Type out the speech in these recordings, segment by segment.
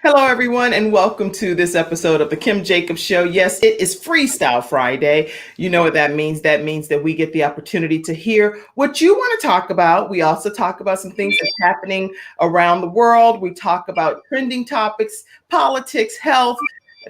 Hello, everyone, and welcome to this episode of the Kim Jacobs Show. Yes, it is Freestyle Friday. You know what that means. That means that we get the opportunity to hear what you want to talk about. We also talk about some things that's happening around the world. We talk about trending topics, politics, health,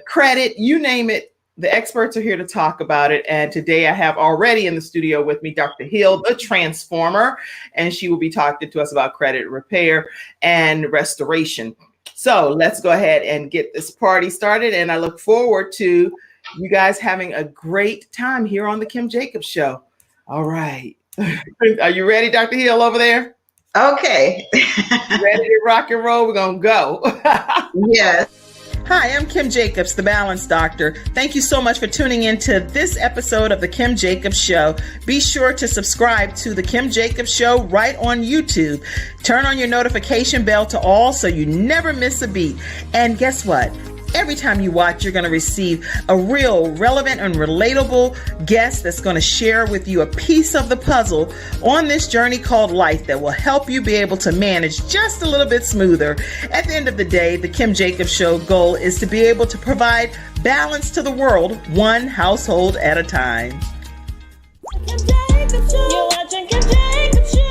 credit, you name it. The experts are here to talk about it. And today I have already in the studio with me Dr. Hill, the Transformer, and she will be talking to us about credit repair and restoration. So let's go ahead and get this party started. And I look forward to you guys having a great time here on the Kim Jacobs Show. All right. Are you ready, Dr. Hill, over there? Okay. Ready to rock and roll? We're going to go. Yes. Hi, I'm Kim Jacobs, the Balance Doctor. Thank you so much for tuning in to this episode of the Kim Jacobs Show. Be sure to subscribe to the Kim Jacobs Show right on YouTube. Turn on your notification bell to all so you never miss a beat. And guess what? Every time you watch, you're going to receive a real relevant and relatable guest that's going to share with you a piece of the puzzle on this journey called life that will help you be able to manage just a little bit smoother. At the end of the day, the Kim Jacobs Show goal is to be able to provide balance to the world, one household at a time. Kim Jacobs Show. You're watching Kim Jacobs Show.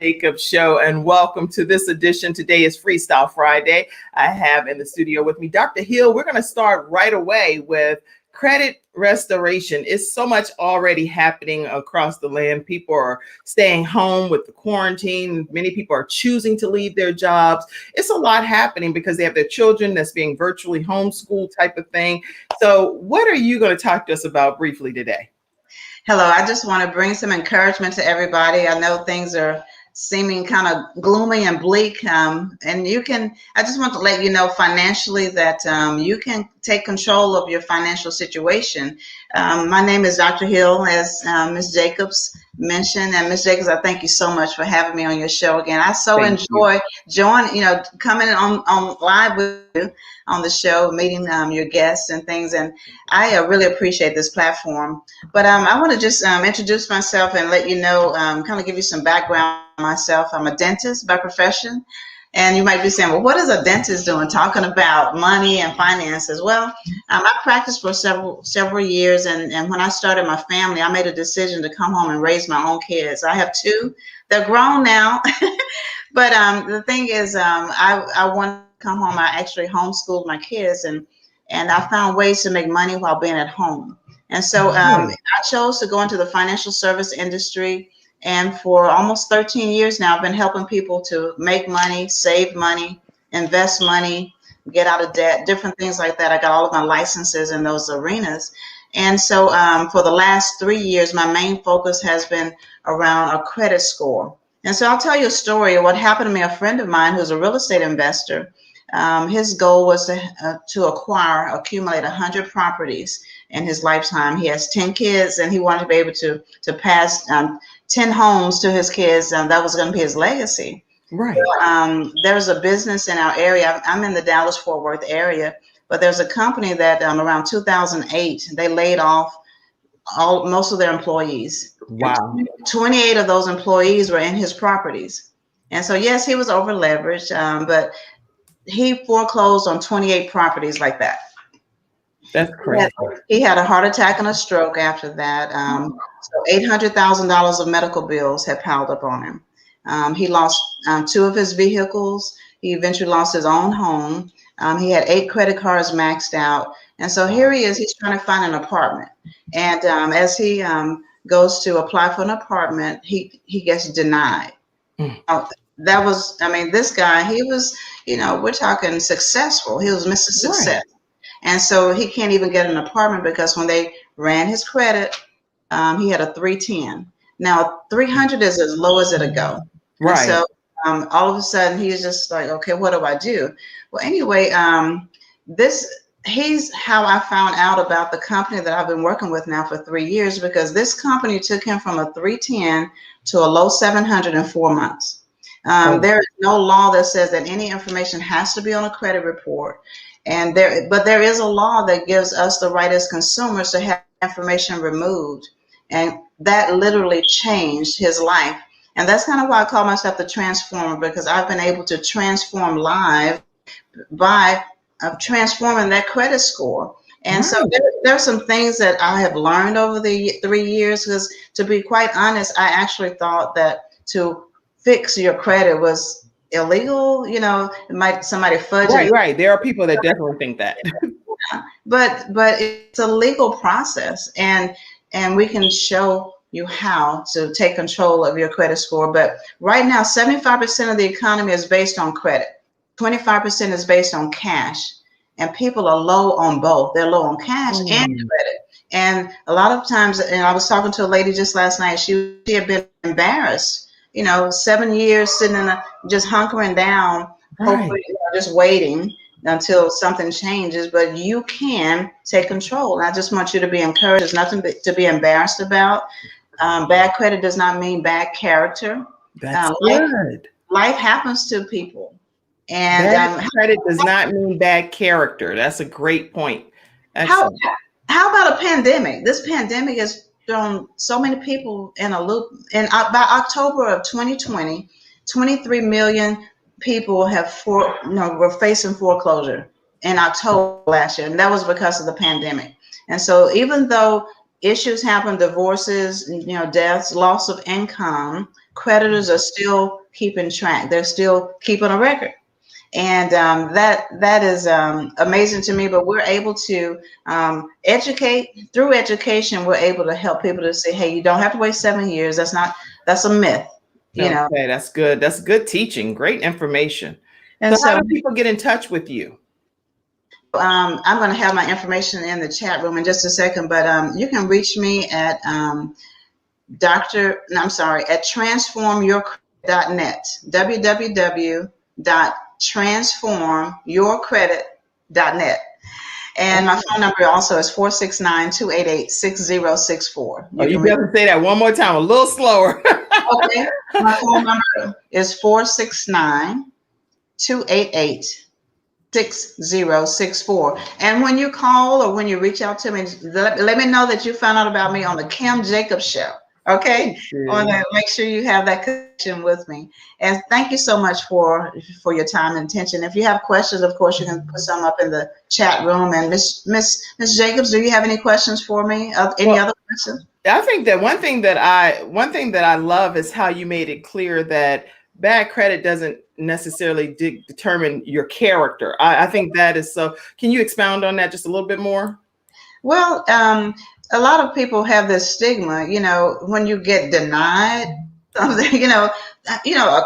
Jacobs Show, and welcome to this edition. Today is Freestyle Friday. I have in the studio with me Dr. Hill. We're going to start right away with credit restoration. It's so much already happening across the land. People are staying home with the quarantine. Many people are choosing to leave their jobs. It's a lot happening because they have their children that's being virtually homeschooled type of thing. So what are you going to talk to us about briefly today? Hello. I just want to bring some encouragement to everybody. I know things are seeming kind of gloomy and bleak. And I just want to let you know financially that you can take control of your financial situation. My name is Dr. Hill, as Ms. Jacobs mentioned. And Ms. Jacobs, I thank you so much for having me on your show again. I so enjoy coming on live with you on the show, meeting your guests and things. And I really appreciate this platform. But I want to just introduce myself and let you know, kind of give you some background on myself. I'm a dentist by profession. And you might be saying, well, what is a dentist doing talking about money and finances? Well, I practiced for several years. And when I started my family, I made a decision to come home and raise my own kids. I have two. They're grown now. But the thing is, I want to come home. I actually homeschooled my kids, and I found ways to make money while being at home. And so I chose to go into the financial service industry. And for almost 13 years now, I've been helping people to make money, save money, invest money, get out of debt, different things like that. I got all of my licenses in those arenas. And so for the last 3 years, my main focus has been around a credit score. And so I'll tell you a story of what happened to me. A friend of mine who's a real estate investor, his goal was to accumulate 100 properties in his lifetime. He has 10 kids, and he wanted to be able to pass 10 homes to his kids. That was going to be his legacy. Right. There's a business in our area. I'm in the Dallas-Fort Worth area, but there's a company that around 2008, they laid off most of their employees. Wow. 28 of those employees were in his properties. And so, yes, he was over leveraged, but he foreclosed on 28 properties like that. That's crazy. He had a heart attack and a stroke after that. So $800,000 of medical bills had piled up on him. He lost 2 of his vehicles. He eventually lost his own home. He had 8 credit cards maxed out. And so here he is, he's trying to find an apartment. And as he goes to apply for an apartment, he gets denied. This guy, he was, we're talking successful. He was Mr. Success. Right. And so he can't even get an apartment because when they ran his credit, he had a 310. Now, 300 is as low as it'll go. Right. And so all of a sudden, he's just like, okay, what do I do? Well, anyway, he's how I found out about the company that I've been working with now for 3 years, because this company took him from a 310 to a low 700 in 4 months. There is no law that says that any information has to be on a credit report. And there is a law that gives us the right as consumers to have information removed. And that literally changed his life. And that's kind of why I call myself the transformer, because I've been able to transform lives by transforming that credit score. And so there are some things that I have learned over the 3 years, because to be quite honest, I actually thought that to fix your credit was illegal. It might somebody fudge it. Right. There are people that definitely think that. But it's a legal process, and we can show you how to take control of your credit score. But right now, 75% of the economy is based on credit. 25% is based on cash, and people are low on both. They're low on cash and credit. And a lot of times, and I was talking to a lady just last night, she had been embarrassed, 7 years sitting just hunkering down, hopefully, just waiting until something changes. But you can take control. And I just want you to be encouraged. There's nothing to be embarrassed about. Bad credit does not mean bad character. That's good. Life happens to people. And bad credit does not mean bad character. That's a great point. How about a pandemic? This pandemic has thrown so many people in a loop. And by October of 2020, 23 million people were facing foreclosure in October last year. And that was because of the pandemic. And so even though issues happen, divorces, deaths, loss of income, creditors are still keeping track. They're still keeping a record. And that is amazing to me. But we're able to educate. Through education, we're able to help people to say, hey, you don't have to wait 7 years. That's a myth. Okay, that's good. That's good teaching. Great information. And so how do people get in touch with you? I'm going to have my information in the chat room in just a second, but you can reach me at transformyourcredit.net, www.transformyourcredit.net. And my phone number also is 469-288-6064. You better say that one more time, a little slower. Okay. My phone number is 469-288-6064. And when you call or when you reach out to me, let me know that you found out about me on the Kim Jacobs Show. Okay, I want to make sure you have that connection with me. And thank you so much for your time and attention. If you have questions, of course, you can put some up in the chat room. And Miss Jacobs, do you have any questions for me? Any other questions? I think that one thing that I love is how you made it clear that bad credit doesn't necessarily determine your character. I think that is so. Can you expound on that just a little bit more? Well, a lot of people have this stigma, when you get denied something, a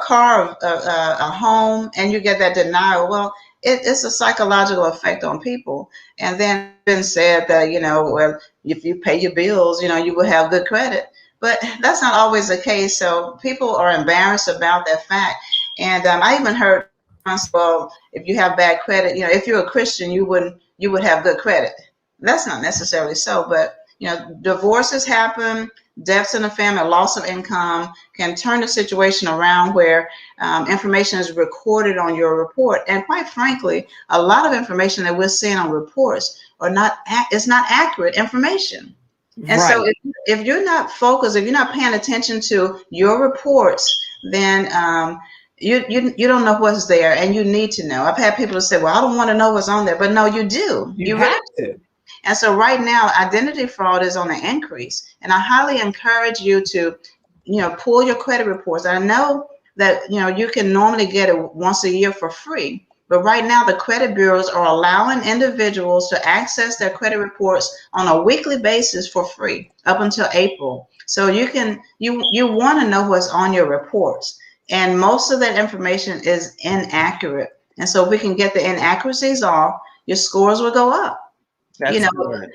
car, a home, and you get that denial. Well, it's a psychological effect on people. And then it's been said that, well, if you pay your bills, you will have good credit. But that's not always the case. So people are embarrassed about that fact. And I even heard, well, if you have bad credit, if you're a Christian, you would have good credit. That's not necessarily so, but divorces happen, deaths in the family, loss of income can turn the situation around where information is recorded on your report. And quite frankly, a lot of information that we're seeing on reports is not accurate information. And so if you're not focused, if you're not paying attention to your reports, then you don't know what's there, and you need to know. I've had people say, well, I don't want to know what's on there, but no, you do. You have to. And so right now, identity fraud is on the increase. And I highly encourage you to, pull your credit reports. I know that, you can normally get it once a year for free. But right now, the credit bureaus are allowing individuals to access their credit reports on a weekly basis for free up until April. So you want to know what's on your reports. And most of that information is inaccurate. And so if we can get the inaccuracies off, your scores will go up. That's good.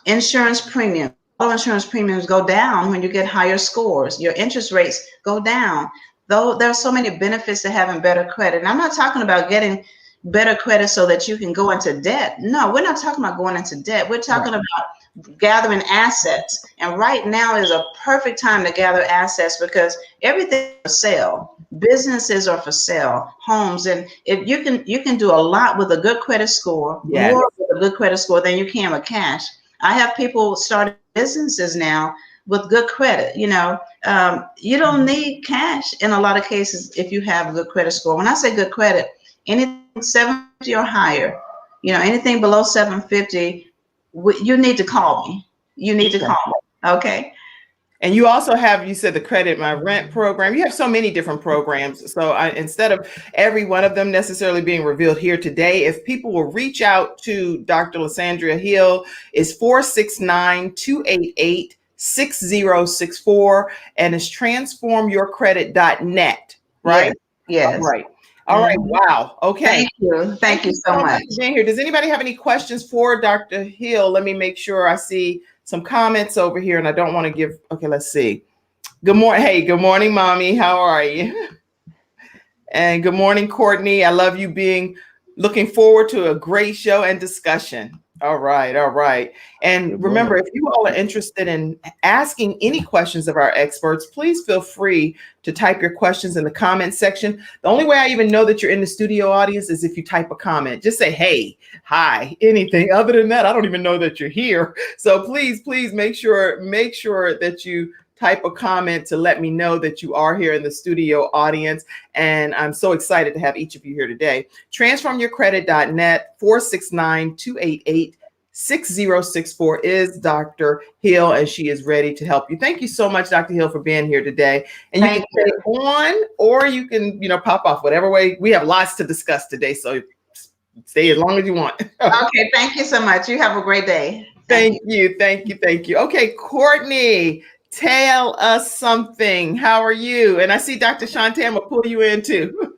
Insurance premiums. All insurance premiums go down when you get higher scores. Your interest rates go down. Though there are so many benefits to having better credit. And I'm not talking about getting better credit so that you can go into debt. No, we're not talking about going into debt. We're talking about gathering assets. And right now is a perfect time to gather assets because everything is for sale. Businesses are for sale, homes, and if you can do a lot with a good credit score, Yes. more with a good credit score than you can with cash. I have people starting businesses now with good credit. You don't need cash in a lot of cases if you have a good credit score. When I say good credit, anything 750 or higher, anything below 750, you need to call me. You need to call me. Okay. And you also have, you said the Credit My Rent program. You have so many different programs. So instead of every one of them necessarily being revealed here today, if people will reach out to Dr. Lysandria Hill, is 469-288-6064, and it's transformyourcredit.net, right? Yes. All right. All right. Wow. Okay. Thank you. Thank you so much for being here. Does anybody have any questions for Dr. Hill? Let me make sure I see some comments over here, and I don't want to give. Okay, let's see. Good morning. Hey, good morning, Mommy. How are you? And good morning, Courtney. I love you looking forward to a great show and discussion. All right. All right. And remember, if you all are interested in asking any questions of our experts, please feel free to type your questions in the comment section. The only way I even know that you're in the studio audience is if you type a comment. Just say, hey, hi, anything. Other than that, I don't even know that you're here. So please make sure that you type a comment to let me know that you are here in the studio audience. And I'm so excited to have each of you here today. Transformyourcredit.net, 469-288-6064 is Dr. Hill, and she is ready to help you. Thank you so much, Dr. Hill, for being here today. And you can stay on, or you can, pop off, whatever way. We have lots to discuss today, so stay as long as you want. Okay, thank you so much. You have a great day. Thank you. Okay, Courtney, tell us something. How are you? And I see Dr. Shantae, I'm gonna pull you in too.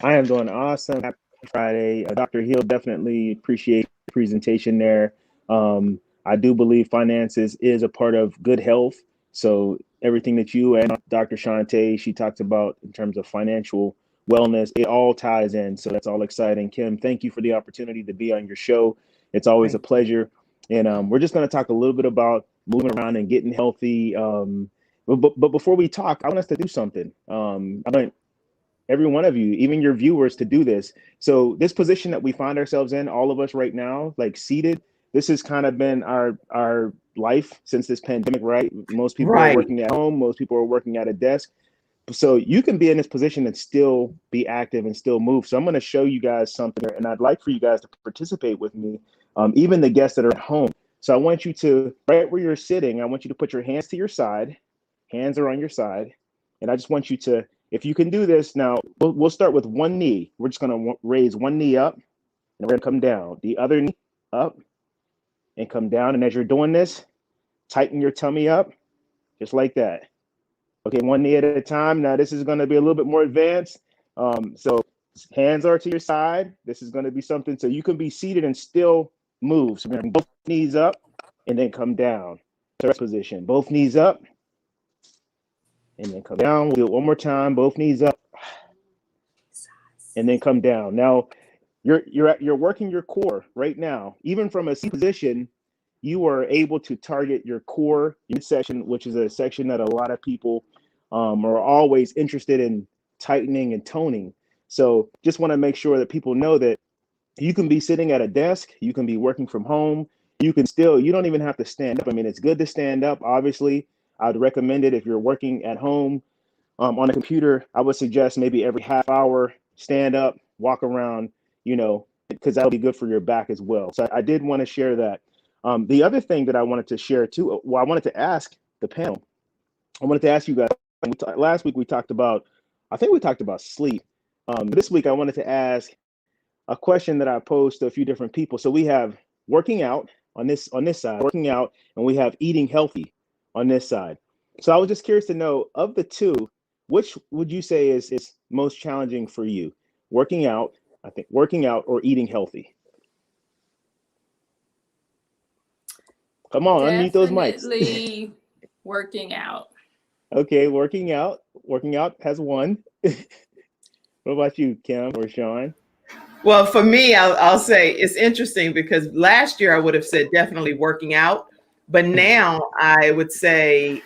I am doing awesome. Happy Friday. Dr. Hill, definitely appreciate the presentation there. I do believe finances is a part of good health. So everything that you and Dr. Shantae, she talked about in terms of financial wellness, it all ties in. So that's all exciting. Kim, thank you for the opportunity to be on your show. It's always a pleasure. And we're just going to talk a little bit about moving around and getting healthy. But before we talk, I want us to do something. I want every one of you, even your viewers, to do this. So this position that we find ourselves in, all of us right now, like seated, this has kind of been our life since this pandemic, right? Most people are working at home. Most people are working at a desk. So you can be in this position and still be active and still move. So I'm going to show you guys something, and I'd like for you guys to participate with me, even the guests that are at home. So I want you to, right where you're sitting, I want you to put your hands to your side. Hands are on your side. And I just want you to, if you can do this, now we'll start with one knee. We're just going to raise one knee up, and we're going to come down. The other knee up and come down. And as you're doing this, tighten your tummy up, just like that. Okay, one knee at a time. Now this is going to be a little bit more advanced. So hands are to your side. This is going to be something so you can be seated and still move. So we're going to both knees up and then come down. Rest position. Both knees up and then come down. We'll do it one more time. Both knees up and then come down. Now you're working your core right now. Even from a seated position, you are able to target your core midsection, which is a section that a lot of people are always interested in tightening and toning. So just want to make sure that people know that you can be sitting at a desk, you can be working from home, you don't even have to stand up. I mean, it's good to stand up, obviously. I'd recommend it if you're working at home on a computer. I would suggest maybe every half hour, stand up, walk around, because that'll be good for your back as well. So I did want to share that. The other thing that I wanted to share too, I wanted to ask the panel. I wanted to ask you guys, last week we talked about sleep. This week I wanted to ask a question that I posed to a few different people. So we have working out on this side, working out, and we have eating healthy on this side. So I was just curious to know, of the two, which would you say is most challenging for you? Working out or eating healthy? Come on, unmute those mics. Definitely working out. Okay, working out has one. What about you, Kim or Sean? Well, for me, I'll say it's interesting because last year I would have said definitely working out, but now I would say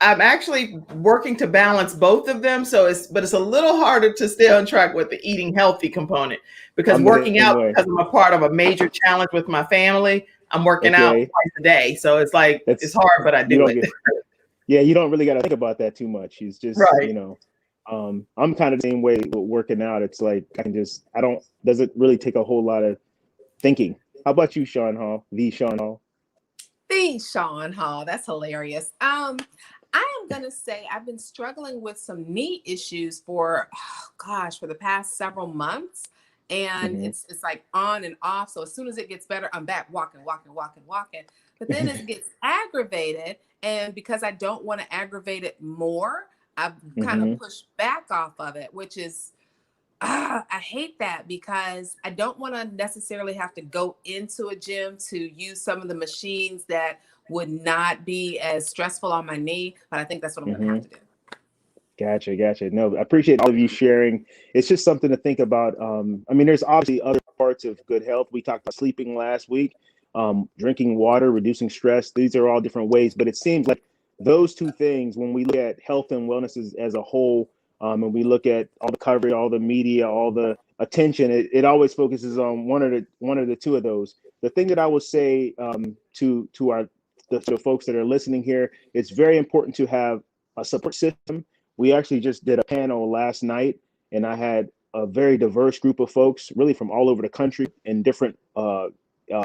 I'm actually working to balance both of them. But it's a little harder to stay on track with the eating healthy component because I'm the working same out, way. because I'm a part of a major challenge with my family, I'm working out Okay. twice a day. So it's like, it's That's hard, but I you do don't it. get yeah, you don't really got to think about that too much. It's just, Right. I'm kind of the same way with working out. It's like I don't, doesn't really take a whole lot of thinking. How about you, Sean Hall? The Sean Hall? The Sean Hall. That's hilarious. I am gonna say I've been struggling with some knee issues for gosh, for the past several months. And Hmm. it's like on and off. So as soon as it gets better, I'm back walking, walking, walking, walking. But then it gets aggravated. And because I don't want to aggravate it more, I've kind of Hmm. pushed back off of it, which is I hate that because I don't want to necessarily have to go into a gym to use some of the machines that would not be as stressful on my knee, but I think that's what I'm going to Hmm. have to do. Gotcha. No, I appreciate all of you sharing. It's just something to think about. I mean, there's obviously other parts of good health. We talked about sleeping last week, drinking water, reducing stress. These are all different ways, but it seems like those two things, when we look at health and wellness as a whole, and we look at all the coverage, all the media, all the attention, it always focuses on one of the two of those. The thing that I would say to the folks that are listening here, it's very important to have a support system. We actually just did a panel last night, and I had a very diverse group of folks, really from all over the country in different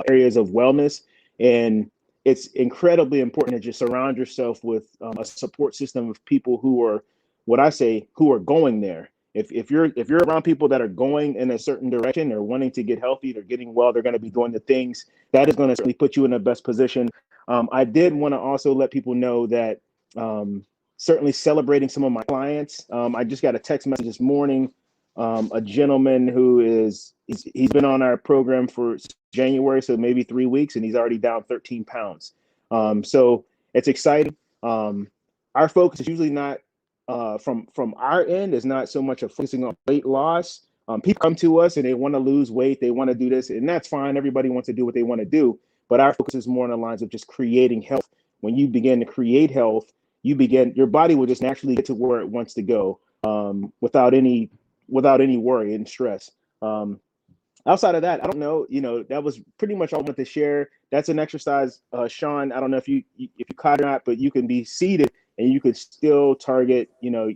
areas of wellness. And it's incredibly important to just surround yourself with a support system of people who are, what I say, who are going there. If you're around people that are going in a certain direction or wanting to get healthy, they're getting well, they're going to be doing the things that is going to certainly put you in the best position. I did want to also let people know that certainly celebrating some of my clients. I just got a text message this morning. A gentleman who he's been on our program for January, so maybe 3 weeks, and he's already down 13 pounds. So it's exciting. Our focus is usually not from our end is not so much of focusing on weight loss. People come to us and they want to lose weight, they want to do this, and that's fine. Everybody wants to do what they want to do, but our focus is more on the lines of just creating health. When you begin to create health, your body will just naturally get to where it wants to go without any worry and stress. Outside of that, I don't know. That was pretty much all I wanted to share. That's an exercise, Sean. I don't know if you caught it or not, but you can be seated and you could still target, your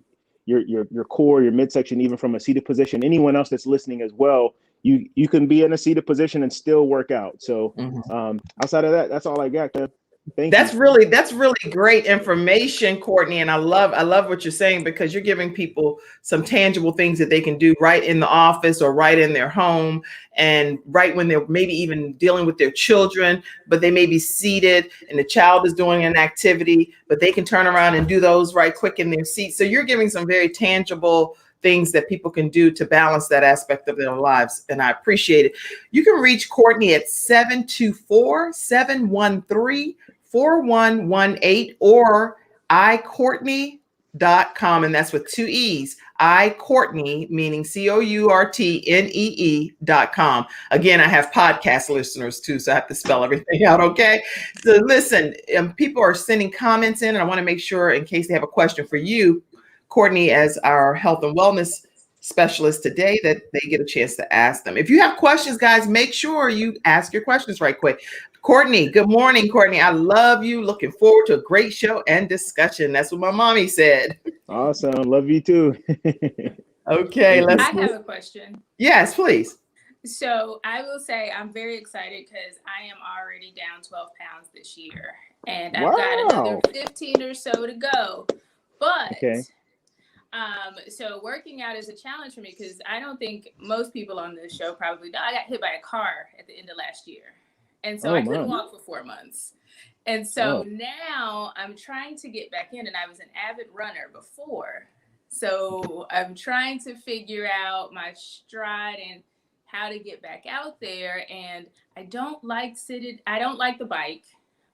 core, your midsection, even from a seated position. Anyone else that's listening as well, you can be in a seated position and still work out. So Mhm. outside of that, that's all I got, Kev. Thank you. That's really great information, Courtney. And I love what you're saying because you're giving people some tangible things that they can do right in the office or right in their home, and right when they're maybe even dealing with their children, but they may be seated and the child is doing an activity, but they can turn around and do those right quick in their seat. So you're giving some very tangible things that people can do to balance that aspect of their lives. And I appreciate it. You can reach Courtney at 724-713-4118 or iCourtney.com, and that's with two E's. iCourtney, meaning COURTNEE.com. Again, I have podcast listeners too, so I have to spell everything out, okay? So listen, people are sending comments in, and I want to make sure, in case they have a question for you, Courtney, as our health and wellness specialist today, that they get a chance to ask them. If you have questions, guys, make sure you ask your questions right quick. Courtney, good morning, Courtney. I love you. Looking forward to a great show and discussion. That's what my mommy said. Awesome. Love you too. Okay, Thank I let's. you. have a question. Yes, please. So I will say I'm very excited because I am already down 12 pounds this year, and I've got another Wow. 15 or so to go. But Okay. so working out is a challenge for me because I don't think most people on this show probably know. I got hit by a car at the end of last year. And so Oh I couldn't my. walk for 4 months. And so Oh. now I'm trying to get back in, and I was an avid runner before. So I'm trying to figure out my stride and how to get back out there. And I don't like the bike.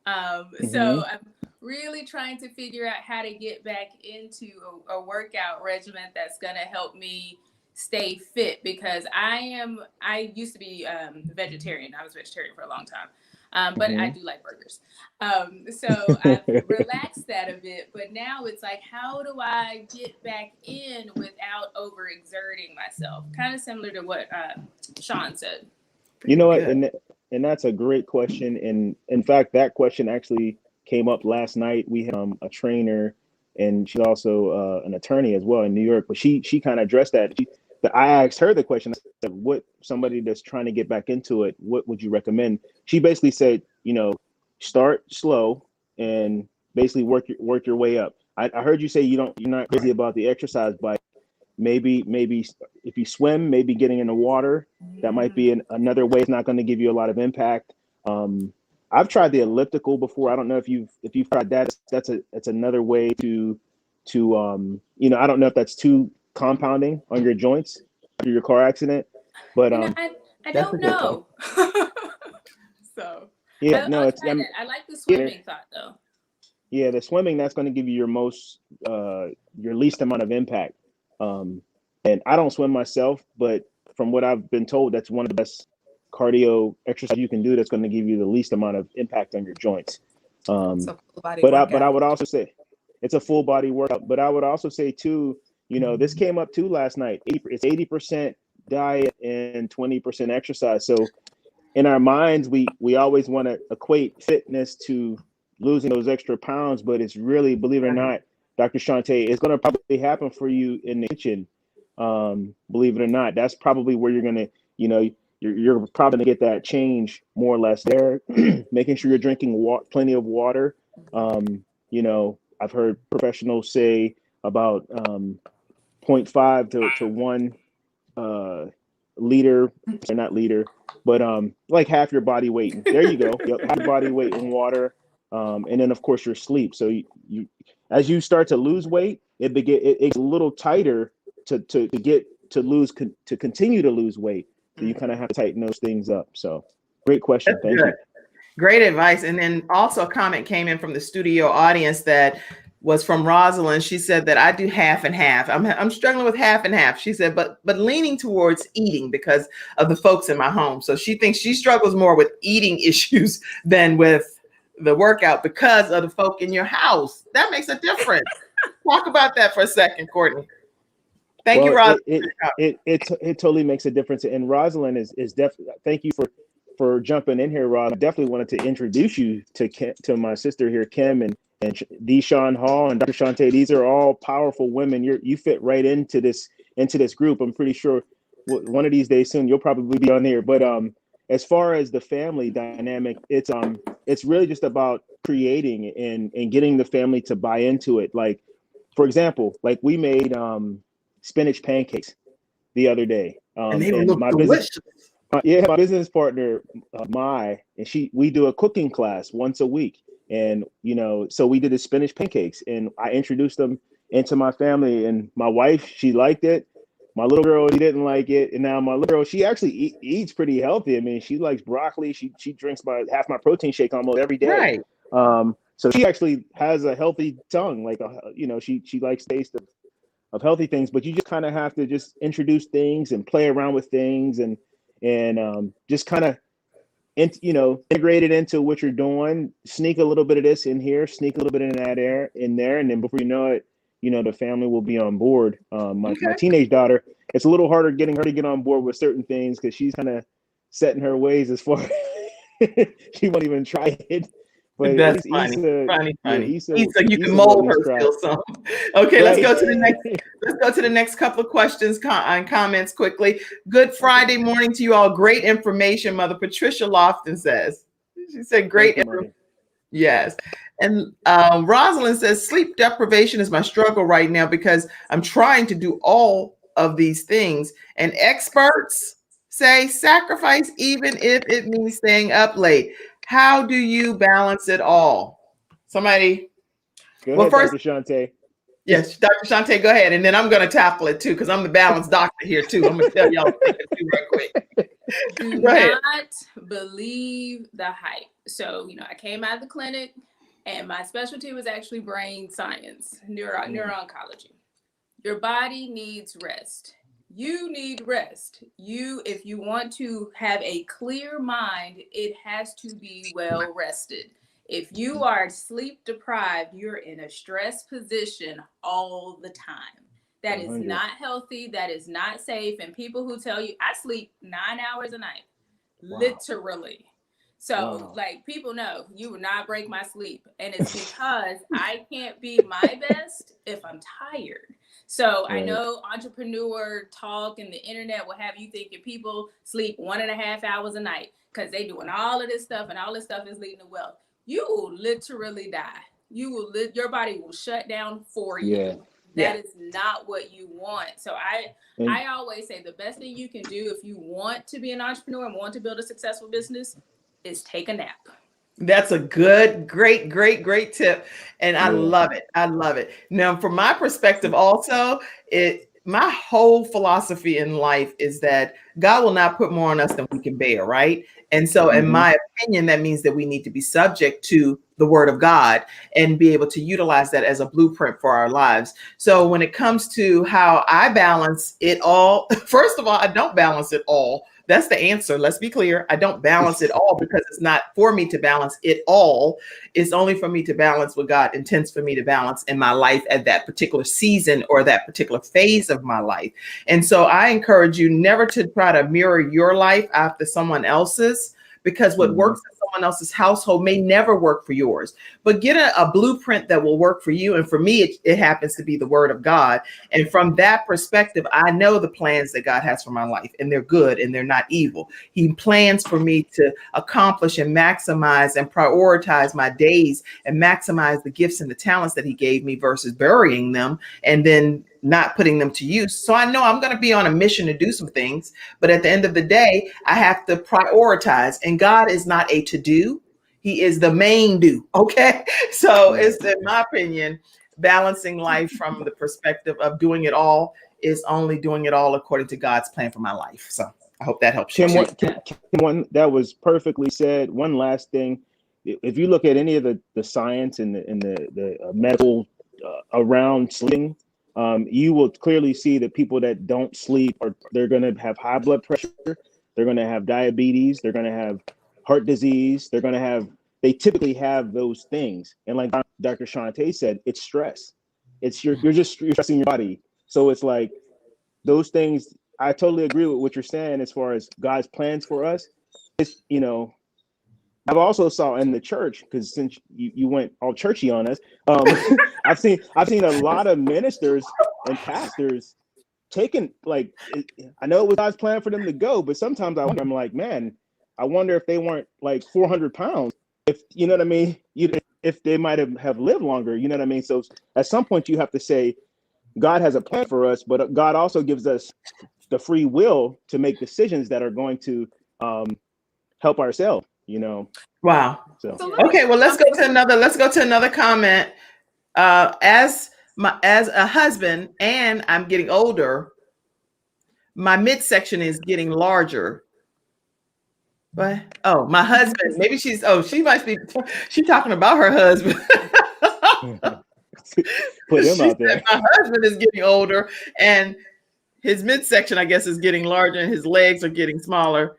Mm-hmm. So I'm really trying to figure out how to get back into a workout regimen that's going to help me stay fit, because I used to be vegetarian. I was vegetarian for a long time. But I do like burgers. So I've relaxed that a bit, but now it's like, how do I get back in without overexerting myself? Kind of similar to what Sean said. You know what? Good. And that's a great question. And in fact, that question actually came up last night. We had a trainer, and she's also an attorney as well in New York. But she kind of addressed that. I asked her the question. I said, "What somebody that's trying to get back into it? What would you recommend?" She basically said, start slow and basically work your way up. I heard you say you're not crazy about the exercise, but maybe if you swim, maybe getting in the water, that might be another way. It's not going to give you a lot of impact. I've tried the elliptical before. I don't know if you've tried that. That's another way to I don't know if that's too compounding on your joints after your car accident, but I don't know. So yeah, no, I'll it's try that. I like the swimming thought though. Yeah, the swimming, that's going to give you your least amount of impact. And I don't swim myself, but from what I've been told, that's one of the best cardio exercise you can do. That's going to give you the least amount of impact on your joints. It's a full body But workout. I would also say it's a full body workout. But I would also say too, this came up too last night. It's 80% diet and 20% exercise. So in our minds, we always want to equate fitness to losing those extra pounds, but it's really, believe it or not, Dr. Shante, it's going to probably happen for you in the kitchen. Believe it or not, that's probably where you're going to, you're probably going to get that change more or less there. Making sure you're drinking plenty of water. I've heard professionals say about 0.5 to 1 liter, or not liter, but like half your body weight. There you go. Yep, half your body weight in water. And then of course your sleep. So you as you start to lose weight, it's a little tighter to continue to lose weight. So you kind of have to tighten those things up. So great question. That's Thank good. you. Great advice. And then also a comment came in from the studio audience that was from Rosalind. She said that I do half and half. I'm struggling with half and half. She said, but leaning towards eating because of the folks in my home. So she thinks she struggles more with eating issues than with the workout because of the folk in your house. That makes a difference. Talk about that for a second, Courtney. Thank you, Rosalind. It totally makes a difference. And Rosalind is definitely, thank you for jumping in here, Rob. I definitely wanted to introduce you to my sister here, Kim, and Deshawn Hall and Dr. Shante. These are all powerful women. You fit right into this group. I'm pretty sure one of these days soon you'll probably be on here. But as far as the family dynamic, it's really just about creating and getting the family to buy into it. Like, for example, like we made spinach pancakes the other day. And they look delicious. My business partner, Mai, and we do a cooking class once a week. And, so we did the spinach pancakes and I introduced them into my family, and my wife, she liked it. My little girl, she didn't like it. And now my little girl, she actually eats pretty healthy. I mean, she likes broccoli. She drinks half my protein shake almost every day. Right. So she actually has a healthy tongue. Like, she likes taste of healthy things, but you just kind of have to just introduce things and play around with things and just kind of, integrate it into what you're doing, sneak a little bit of this in here, sneak a little bit in there. And then before you know it, the family will be on board. My teenage daughter, it's a little harder getting her to get on board with certain things because she's kind of set in her ways as far she won't even try it. But that's funny. Funny. Issa, you can mold her still some. Okay, right. Let's go to the next couple of questions and comments quickly. Good Friday morning to you all. Great information, Mother Patricia Lofton says. She said great information. Yes. And Rosalind says sleep deprivation is my struggle right now because I'm trying to do all of these things. And experts say sacrifice even if it means staying up late. How do you balance it all? Somebody. Go ahead, first, Dr. Shante. Yes, Dr. Shante, go ahead. And then I'm going to tackle it too, because I'm the balanced doctor here too. I'm going to tell y'all real quick. Do not believe the hype. So, I came out of the clinic and my specialty was actually brain science, neuro-oncology. Your body needs rest. You need rest. If you want to have a clear mind, it has to be well rested. If you are sleep deprived, you're in a stress position all the time. That is 100. not healthy. That is not safe. And people who tell you, I sleep 9 hours a night, Wow. literally. So, Wow. like, people know you will not break my sleep. And it's because I can't be my best if I'm tired. So I Right. know entrepreneur talk and the internet will have you thinking people sleep 1.5 hours a night because they doing all of this stuff and all this stuff is leading to wealth. You will literally die. Your body will shut down for you. Yeah. That Yeah. is not what you want. So And I always say the best thing you can do if you want to be an entrepreneur and want to build a successful business is take a nap. That's a great tip. And I yeah. love it. I love it. Now, from my perspective, also, my whole philosophy in life is that God will not put more on us than we can bear, right? And so, in Mhm. my opinion, that means that we need to be subject to the word of God and be able to utilize that as a blueprint for our lives. So, when it comes to how I balance it all, first of all, I don't balance it all. That's the answer. Let's be clear. I don't balance it all because it's not for me to balance it all. It's only for me to balance what God intends for me to balance in my life at that particular season or that particular phase of my life. And so I encourage you never to try to mirror your life after someone else's, because what Mhm. works in someone else's household may never work for yours. But get a blueprint that will work for you. And for me, it happens to be the word of God. And from that perspective, I know the plans that God has for my life, and they're good and they're not evil. He plans for me to accomplish and maximize and prioritize my days and maximize the gifts and the talents that he gave me versus burying them and then not putting them to use. So I know I'm going to be on a mission to do some things, but at the end of the day, I have to prioritize. And God is not a to-do. He is the main do. Okay. So Right. it's, in my opinion, balancing life from the perspective of doing it all is only doing it all according to God's plan for my life. So I hope that helps you. Kim, one that was perfectly said. One last thing, if you look at any of the science and the medical around sleeping, you will clearly see that people that don't sleep they're going to have high blood pressure, they're going to have diabetes, they're going to have heart disease, they typically have those things. And like Dr. Shante said, it's stress. It's you're stressing your body. So it's like those things. I totally agree with what you're saying as far as God's plans for us. It's, I've also saw in the church, because since you went all churchy on us, I've seen a lot of ministers and pastors taking, like, I know it was God's plan for them to go, but sometimes I'm like, man, I wonder if they weren't like 400 pounds, if you know what I mean, if they might have lived longer, you know what I mean. So at some point you have to say God has a plan for us, but God also gives us the free will to make decisions that are going to help ourselves, Wow. So Okay, well, let's go to another comment. As a husband, and I'm getting older, my midsection is getting larger. What? Oh, my husband. Maybe she must be she's talking about her husband. put him She out there. said my husband is getting older and his midsection, I guess, is getting larger and his legs are getting smaller.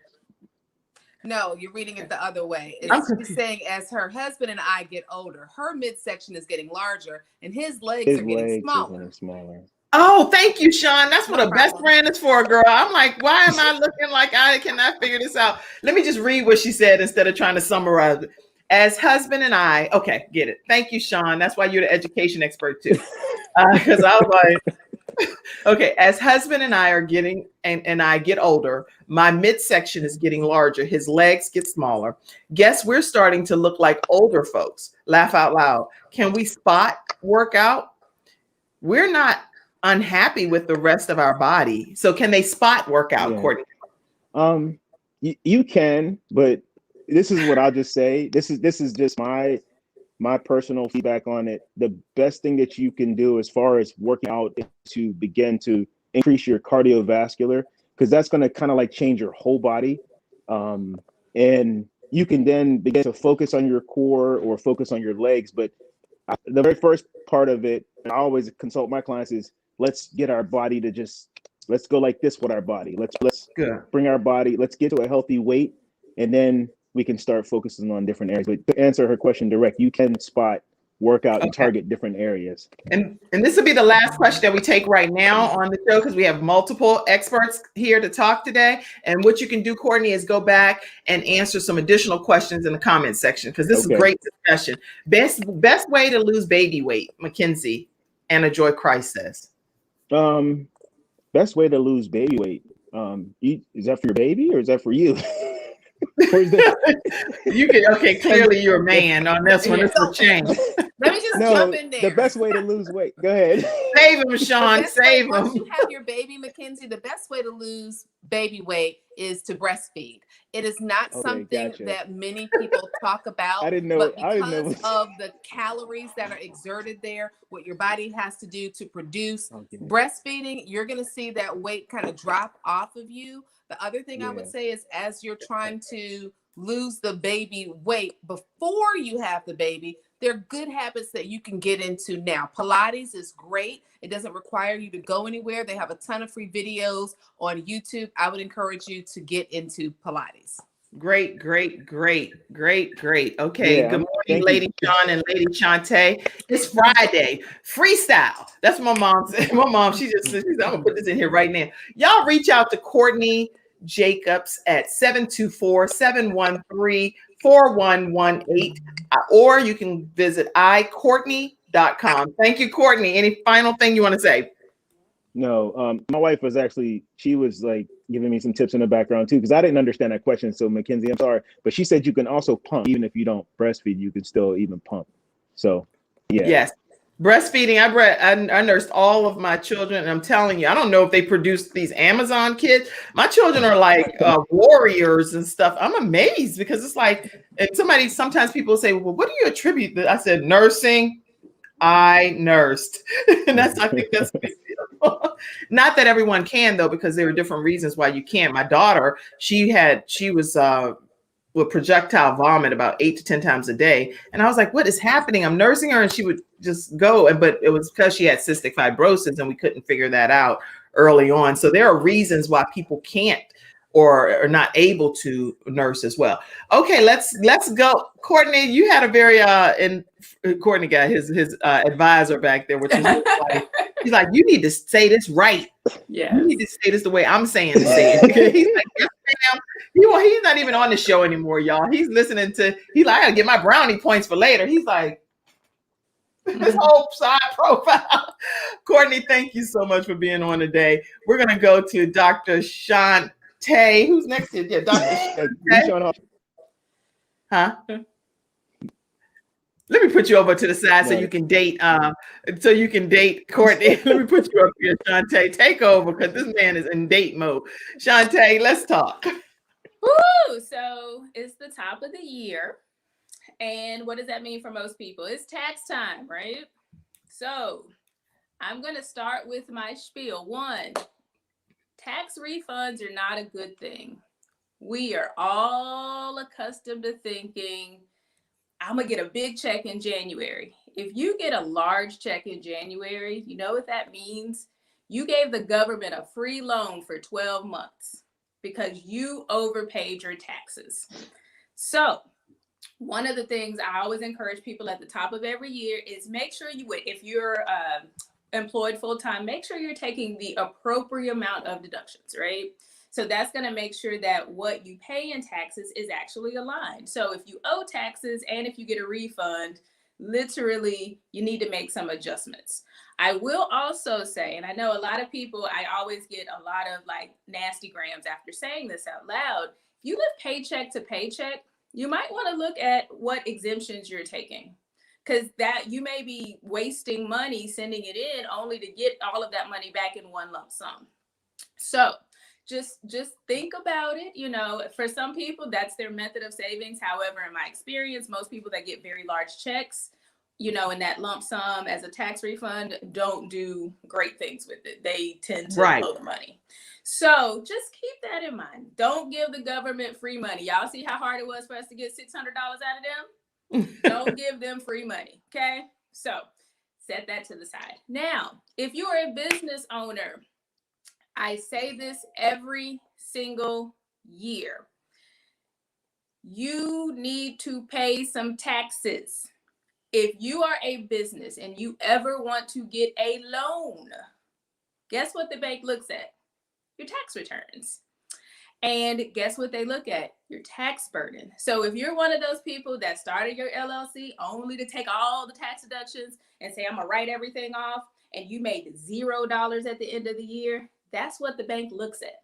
No, you're reading it the other way. I'm She's saying as her husband and I get older, her midsection is getting larger and his legs His are getting legs are smaller. getting smaller. Oh, thank you, Sean. That's what No a best problem. friend is for, girl. I'm like, why am I looking like I cannot figure this out? Let me just read what she said instead of trying to summarize it. As husband and I, okay, get it. Thank you, Sean. That's why you're the education expert too. Because I was like, okay, as husband and I are getting, and I get older, my midsection is getting larger. His legs get smaller. Guess we're starting to look like older folks. Laugh out loud. Can we spot workout? We're not unhappy with the rest of our body. So can they spot workout, Yeah. Courtney? You can, but this is what I'll just say. This is just my personal feedback on it. The best thing that you can do as far as working out is to begin to increase your cardiovascular, because that's going to kind of like change your whole body. And you can then begin to focus on your core or focus on your legs. But the very first part of it, and I always consult my clients, is let's get our body to just Let's go like this with our body. Let's Good. bring our body. Let's get to a healthy weight, and then we can start focusing on different areas. But to answer her question direct, you can spot, workout, and Okay. target different areas. And this will be the last question that we take right now on the show because we have multiple experts here to talk today. And what you can do, Courtney, is go back and answer some additional questions in the comment section because this is Okay. great discussion. Best way to lose baby weight, Mackenzie, Anna Joy Christ says. Best way to lose baby weight. Is that for your baby or is that for you? Or is that... You can, okay, clearly you're a man on this one. This will change. Let me just No, jump in there. the best way to lose weight. Go ahead. Save him, Sean. The best way, Save once him. you have your baby, Mackenzie, the best way to lose baby weight is to breastfeed. It is not Okay, something gotcha. that many people talk about. I didn't know. But I didn't know. because of the calories that are exerted there, what your body has to do to produce Okay. breastfeeding, you're going to see that weight kind of drop off of you. The other thing I would Yeah. say is as you're trying to lose the baby weight before you have the baby, there are good habits that you can get into now. Pilates is great. It doesn't require you to go anywhere. They have a ton of free videos on YouTube. I would encourage you to get into Pilates. Great. Okay, Yeah, good morning, thank Lady you. Sean and Lady Shantae. It's Friday, freestyle. That's what my mom said. My mom, she said, I'm gonna put this in here right now. Y'all reach out to Courtney Jacobs at 724-713-4118, or you can visit iCourtney.com. Thank you, Courtney. Any final thing you want to say? No, my wife was actually, she was like giving me some tips in the background too, because I didn't understand that question. So Mackenzie, I'm sorry, but she said you can also pump. Even if you don't breastfeed, you can still even pump. So yeah. Yes. Breastfeeding, I nursed all of my children, and I'm telling you, I don't know if they produce these Amazon kids. My children are like warriors and stuff. I'm amazed because it's like, and sometimes people say, well, what do you attribute that? I said, nursing. I nursed. And I think that's a big deal. Not that everyone can though, because there are different reasons why you can't. My daughter, she was would projectile vomit about 8 to 10 times a day. And I was like, what is happening? I'm nursing her and she would just go. But it was because she had cystic fibrosis and we couldn't figure that out early on. So there are reasons why people can't or are not able to nurse as well. Okay, let's go. Courtney, you had a very and Courtney got his advisor back there, which is like, he's like, you need to say this right. Yeah. You need to say this the way I'm saying to say it. He's like, yes, ma'am. He's not even on the show anymore, y'all. He's listening to, he's like, I gotta get my brownie points for later. He's like, his whole side profile. Courtney, thank you so much for being on today. We're gonna go to Dr. Shantae. Who's next? Yeah, Dr. Shantae. Huh? Let me put you over to the side so you can date. Courtney. Let me put you up here, Shantae. Take over because this man is in date mode. Shantae, let's talk. Woo! So it's the top of the year. And what does that mean for most people? It's tax time, right? So I'm going to start with my spiel. 1, tax refunds are not a good thing. We are all accustomed to thinking, I'm going to get a big check in January. If you get a large check in January, you know what that means? You gave the government a free loan for 12 months because you overpaid your taxes. So one of the things I always encourage people at the top of every year is make sure if you're employed full-time, make sure you're taking the appropriate amount of deductions, right? So that's going to make sure that what you pay in taxes is actually aligned. So if you owe taxes and if you get a refund, literally you need to make some adjustments. I will also say, and I know a lot of people, I always get a lot of like nasty grams after saying this out loud. If you live paycheck to paycheck, you might want to look at what exemptions you're taking, because that you may be wasting money sending it in only to get all of that money back in one lump sum. So just think about it. You know, for some people, that's their method of savings. However, in my experience, most people that get very large checks, you know, in that lump sum as a tax refund, don't do great things with it. They tend to blow the money. So just keep that in mind. Don't give the government free money. Y'all see how hard it was for us to get $600 out of them? Don't give them free money. Okay. So set that to the side. Now, if you're a business owner, I say this every single year. You need to pay some taxes. If you are a business and you ever want to get a loan, guess what the bank looks at? Your tax returns. And guess what they look at? Your tax burden. So if you're one of those people that started your LLC only to take all the tax deductions and say, I'm gonna write everything off, and you made $0 at the end of the year, that's what the bank looks at.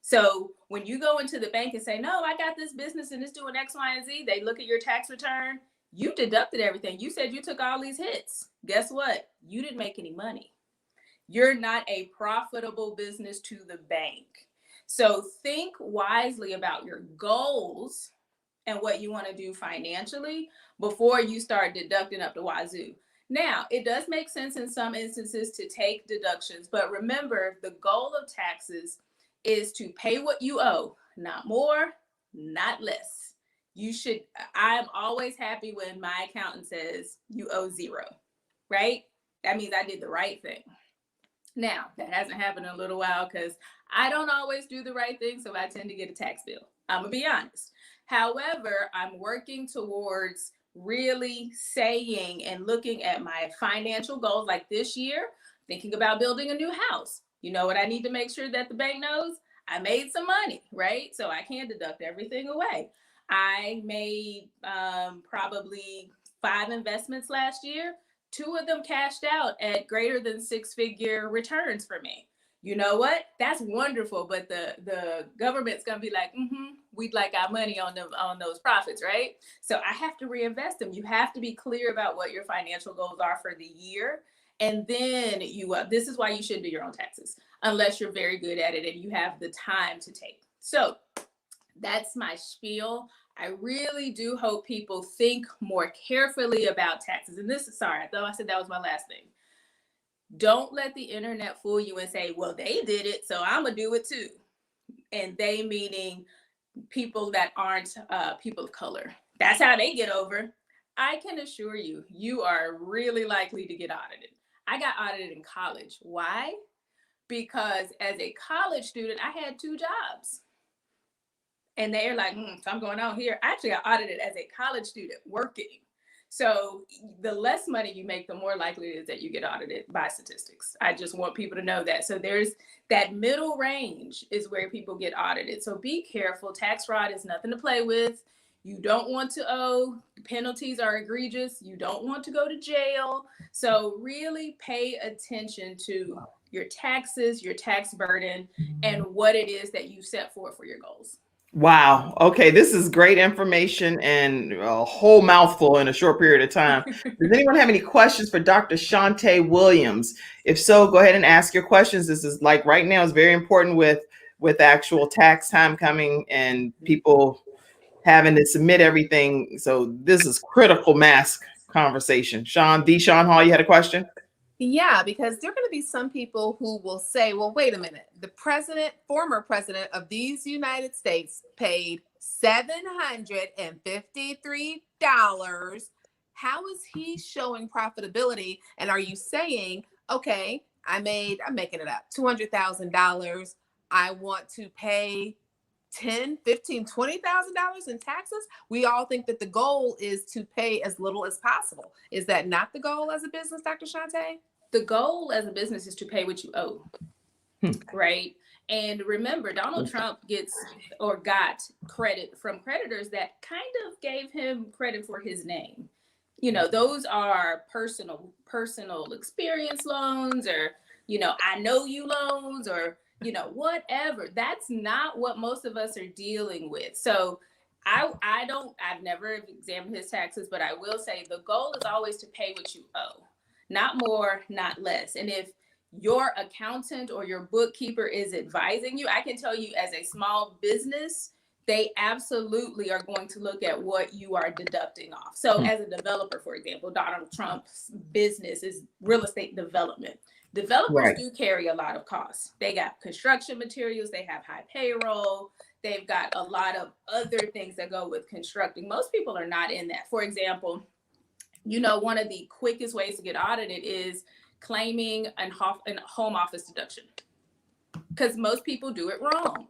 So when you go into the bank and say, no, I got this business and it's doing X, Y, and Z, they look at your tax return. You deducted everything. You said you took all these hits. Guess what? You didn't make any money. You're not a profitable business to the bank. So think wisely about your goals and what you want to do financially before you start deducting up the wazoo. Now, it does make sense in some instances to take deductions, but remember, the goal of taxes is to pay what you owe, not more, not less. I'm always happy when my accountant says you owe $0, right? That means I did the right thing. Now, that hasn't happened in a little while because I don't always do the right thing, so I tend to get a tax bill. I'm going to be honest. However, I'm working towards really saying and looking at my financial goals like this year, thinking about building a new house. You know what I need to make sure that the bank knows? I made some money, right? So I can't deduct everything away. I made probably 5 investments last year. 2 of them cashed out at greater than 6-figure returns for me. You know what? That's wonderful, but the government's gonna be like, we'd like our money on those profits, right? So I have to reinvest them. You have to be clear about what your financial goals are for the year, and then this is why you shouldn't do your own taxes unless you're very good at it and you have the time to take. So that's my spiel. I really do hope people think more carefully about taxes. And I thought I said that was my last thing. Don't let the internet fool you and say, well, they did it, so I'm going to do it too. And they meaning people that aren't people of color. That's how they get over. I can assure you, you are really likely to get audited. I got audited in college. Why? Because as a college student, I had 2 jobs. And they're like, I'm going out here. I actually got audited as a college student working. So the less money you make, the more likely it is that you get audited by statistics. I just want people to know that. So there's that middle range is where people get audited. So be careful. Tax fraud is nothing to play with. You don't want to owe. Penalties are egregious. You don't want to go to jail. So really pay attention to your taxes, your tax burden, and what it is that you set for your goals. Wow. Okay. This is great information and a whole mouthful in a short period of time. Does anyone have any questions for Dr. Shantae Williams? If so, go ahead and ask your questions. This is like right now is very important with actual tax time coming and people having to submit everything. So this is critical mass conversation. Sean Hall, you had a question? Yeah, because there are going to be some people who will say, well, wait a minute. The former president of these United States paid $753. How is he showing profitability? And are you saying, okay, I'm making it up, $200,000. I want to pay $10,000, $15,000, $20,000 in taxes? We all think that the goal is to pay as little as possible. Is that not the goal as a business, Dr. Shantae? The goal as a business is to pay what you owe, right? And remember, Donald Trump got credit from creditors that kind of gave him credit for his name. You know, those are personal experience loans, or, I know you loans, or, whatever. That's not what most of us are dealing with. So I've never examined his taxes, but I will say the goal is always to pay what you owe, not more, not less. And if your accountant or your bookkeeper is advising you, I can tell you as a small business, they absolutely are going to look at what you are deducting off. So as a developer, for example, Donald Trump's business is real estate development. Developers do carry a lot of costs. They got construction materials, they have high payroll, they've got a lot of other things that go with constructing. Most people are not in that. For example, one of the quickest ways to get audited is claiming a home office deduction. because most people do it wrong.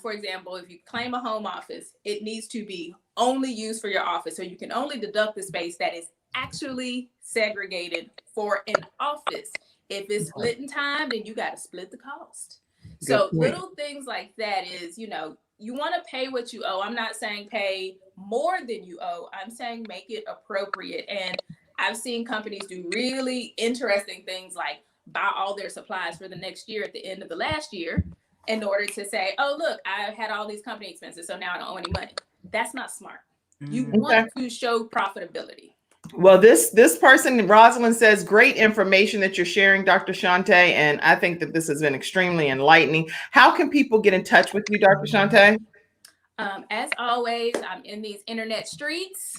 For example, if you claim a home office, it needs to be only used for your office. So you can only deduct the space that is actually segregated for an office. If it's split in time, then you got to split the cost. So little things like that is, you know, you want to pay what you owe. I'm not saying pay more than you owe. I'm saying make it appropriate. And I've seen companies do really interesting things like buy all their supplies for the next year at the end of the last year in order to say, oh, look, I've had all these company expenses, so now I don't owe any money. That's not smart. You want to show profitability. Well, this person, Rosalind, says great information that you're sharing, Dr. Shante, and I think that this has been extremely enlightening. How can people get in touch with you, Dr. Shante? As always, I'm in these internet streets.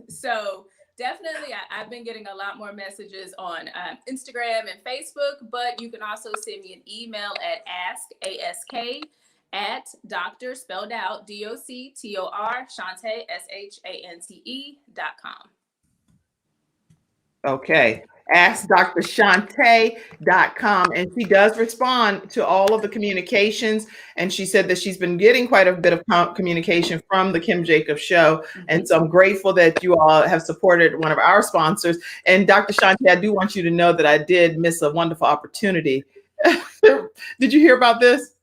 So definitely, I've been getting a lot more messages on Instagram and Facebook, but you can also send me an email at ask Dr. spelled out DOCTOR Shante SHANTE.com. Okay. Ask drshante.com. And she does respond to all of the communications. And she said that she's been getting quite a bit of communication from the Kim Jacobs Show. And so I'm grateful that you all have supported one of our sponsors. And Dr. Shante, I do want you to know that I did miss a wonderful opportunity. Did you hear about this?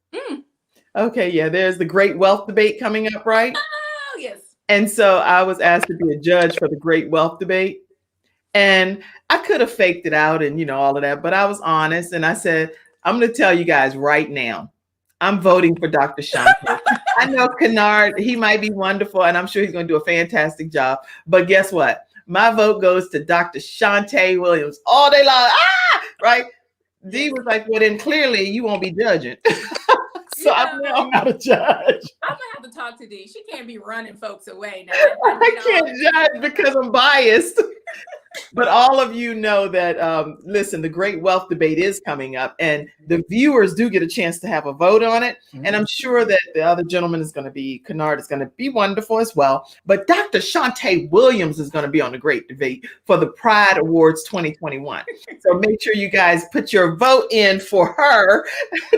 Okay, yeah, there's the Great Wealth Debate coming up, right? Oh, yes. And so I was asked to be a judge for the Great Wealth Debate. And I could have faked it out and, you know, all of that, but I was honest. And I said, I'm going to tell you guys right now, I'm voting for Dr. Shante. I know Kennard, he might be wonderful, and I'm sure he's going to do a fantastic job. But guess what? My vote goes to Dr. Shante Williams all day long. Right? Dee was like, well, then clearly you won't be judging. So I'm not a judge. I'm gonna have to talk to Dee. She can't be running folks away now. I can't judge because I'm biased. But all of you know that, listen, the Great Wealth Debate is coming up, and the viewers do get a chance to have a vote on it. And I'm sure that the other gentleman is going to be, Kennard is going to be wonderful as well. But Dr. Shante Williams is going to be on the Great Debate for the Pride Awards 2021. So make sure you guys put your vote in for her,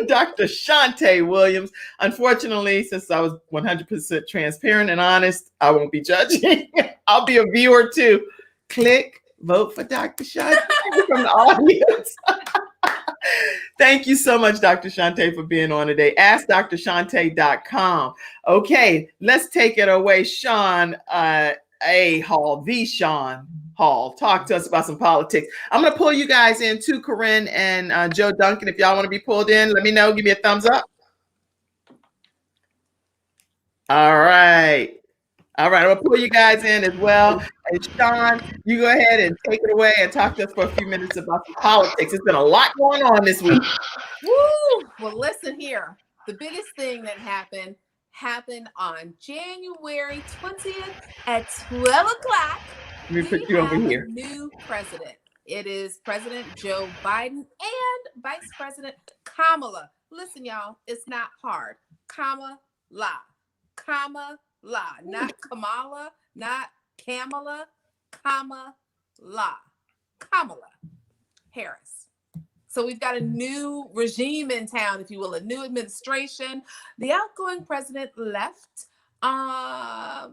Dr. Shante Williams. Unfortunately, since I was 100% transparent and honest, I won't be judging. I'll be a viewer too. Click. Vote for Dr. Shante from the audience. Thank you so much, Dr. Shante, for being on today. AskDrShante.com. Okay, let's take it away. Sean Hall, the Sean Hall. Talk to us about some politics. I'm going to pull you guys in too, Corinne and Joe Duncan. If y'all want to be pulled in, let me know. Give me a thumbs up. All right. I'm going to pull you guys in as well. And Sean, you go ahead and take it away and talk to us for a few minutes about the politics. There's been a lot going on this week. Woo! Well, listen here. The biggest thing that happened on January 20th at 12 o'clock. Let me put you over here. New president. It is President Joe Biden and Vice President Kamala. Listen, y'all, it's not hard. Kamala, not Kamala, not Kamala, Kamala Harris. So we've got a new regime in town, if you will, a new administration. The outgoing president left rather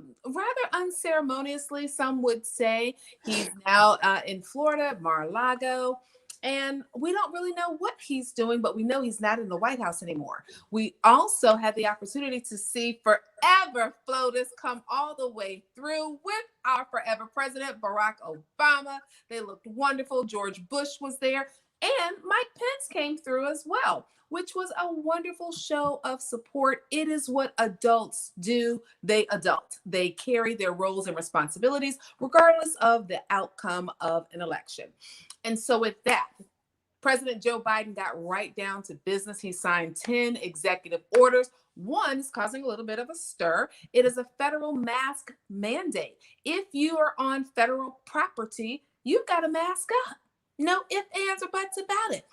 unceremoniously, some would say. He's now in Florida, Mar-a-Lago. And we don't really know what he's doing, but we know he's not in the White House anymore. We also had the opportunity to see Forever FLOTUS come all the way through with our forever president, Barack Obama. They looked wonderful. George Bush was there. And Mike Pence came through as well, which was a wonderful show of support. It is what adults do. They adult. They carry their roles and responsibilities, regardless of the outcome of an election. And so with that, President Joe Biden got right down to business. He signed 10 executive orders. One is causing a little bit of a stir. It is a federal mask mandate. If you are on federal property, you've got to mask up. No ifs, ands, or buts about it.